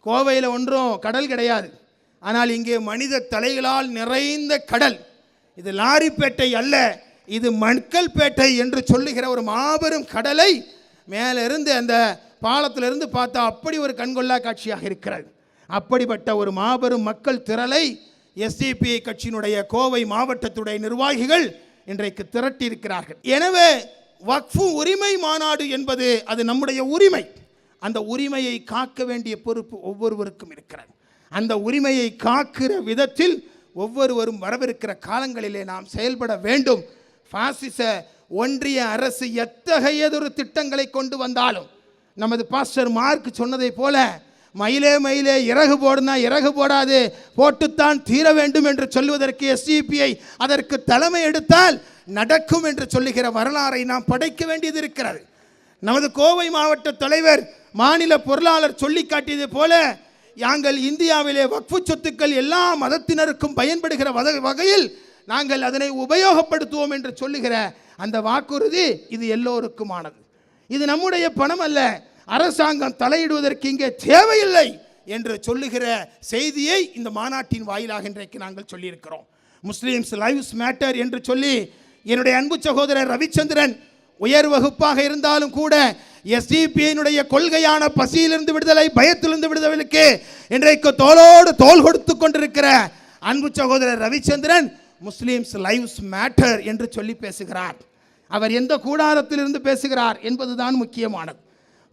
கோவையில் ஒன்றும் கடல் கிடையாது, ஆனால் இங்கே மனித தலைகளால் நிறைந்த கடல். இது லாரிப்பேட்டை அல்ல, இது மக்கள்பேட்டை என்று சொல்லுகிற ஒரு மாபெரும் கடலை மேலிருந்து அந்த பாலத்திலிருந்து பார்த்தா அப்படி ஒரு கண்கொள்ளா காட்சியாக இருக்கிறது. அப்படிப்பட்ட ஒரு மாபெரும் மக்கள் திரளை எஸ்டிபிஐ கட்சியினுடைய கோவை மாவட்டத்துடைய நிர்வாகிகள் இன்றைக்கு திரட்டி இருக்கிறார்கள். எனவே வக்ஃபு உரிமை மாநாடு என்பது அது நம்முடைய உரிமை. அந்த உரிமையை காக்க வேண்டிய பொறுப்பு ஒவ்வொருவருக்கும் இருக்கிறது. அந்த உரிமையை காக்கிற விதத்தில் ஒவ்வொருவரும் வரவிருக்கிற காலங்களிலே நாம் செயல்பட வேண்டும். பாசிச ஒன்றிய அரசு எத்தகையதொரு திட்டங்களை கொண்டு வந்தாலும், நமது பாஸ்டர் மார்க் சொன்னதை போல, மயிலே மயிலே இறகு போடுனா இறகு போடாது, போட்டுத்தான் தீர வேண்டும் என்று சொல்வதற்கு எஸ்டிபிஐ அதற்கு தலைமை எடுத்தால் நடக்கும் என்று சொல்லுகிற வரலாறை நாம் படைக்க வேண்டியது இருக்கிறது. நமது கோவை மாவட்ட தலைவர் மாநில பொருளாளர் சொல்லி காட்டியது போல, நாங்கள் இந்தியாவிலே வக்ஃபு சொத்துக்கள் எல்லா மதத்தினருக்கும் பயன்படுகிற வகையில் நாங்கள் அதனை உபயோகப்படுத்துவோம் என்று சொல்லுகிற அந்த வாக்குறுதி இது எல்லோருக்குமானது. இது நம்முடைய பணம் அல்ல, அரசாங்கம் தலையிடுவதற்கு இங்கே தேவையில்லை என்று சொல்லுகிற செய்தியை இந்த மாநாட்டின் வாயிலாக இன்றைக்கு நாங்கள் சொல்லியிருக்கிறோம். முஸ்லீம்ஸ் லைவ்ஸ் மேட்டர் என்று சொல்லி என்னுடைய அன்பு சகோதரர் ரவிச்சந்திரன் உயர் வகுப்பாக இருந்தாலும் கூட எஸ்டிபிஐனுடைய கொள்கையான பசியிலிருந்து விடுதலை, பயத்திலிருந்து விடுதலைக்கு இன்றைக்கு தோளோடு தோள் கொடுத்து கொண்டிருக்கிற அன்பு சகோதரர் ரவிச்சந்திரன் முஸ்லீம்ஸ் லைவ்ஸ் மேட்டர் என்று சொல்லி பேசுகிறார். அவர் எந்த கூடாரத்திலிருந்து பேசுகிறார் என்பதுதான் முக்கியமானது.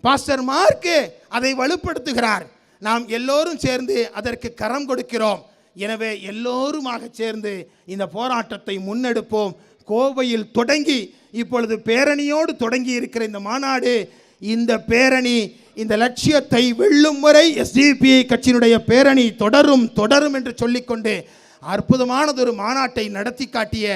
பாஸ்டர் மார்க் அதை வலுப்படுத்துகிறார். நாம் எல்லோரும் சேர்ந்து அதற்கு கரம் கொடுக்கிறோம். எனவே எல்லோருமாக சேர்ந்து இந்த போராட்டத்தை முன்னெடுப்போம். கோவையில் தொடங்கி இப்பொழுது பேரணியோடு தொடங்கி இருக்கிற இந்த மாநாடு, இந்த பேரணி இந்த லட்சியத்தை வெல்லும் வரை எஸ்டிபிஐ கட்சியினுடைய பேரணி தொடரும் என்று சொல்லிக்கொண்டு அற்புதமானதொரு மாநாட்டை நடத்தி காட்டிய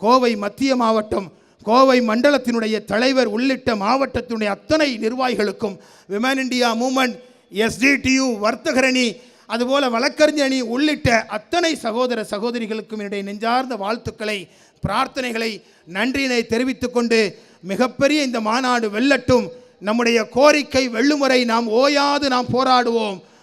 கோவை மத்திய மாவட்டம், கோவை மண்டலத்தினுடைய தலைவர் உள்ளிட்ட மாவட்டத்தினுடைய அத்தனை நிர்வாகிகளுக்கும், விமன் இண்டியா மூமெண்ட், எஸ்டிடியு வர்த்தகரணி, அதுபோல வழக்கறிஞர் அணி உள்ளிட்ட அத்தனை சகோதர சகோதரிகளுக்கும் என்னுடைய நெஞ்சார்ந்த வாழ்த்துக்களை, பிரார்த்தனைகளை, நன்றியினை தெரிவித்துக் கொண்டு மிகப்பெரிய இந்த மாநாடு வெல்லட்டும். நம்முடைய கோரிக்கை வெல்லும் வரை நாம் ஓயாது நாம் போராடுவோம்.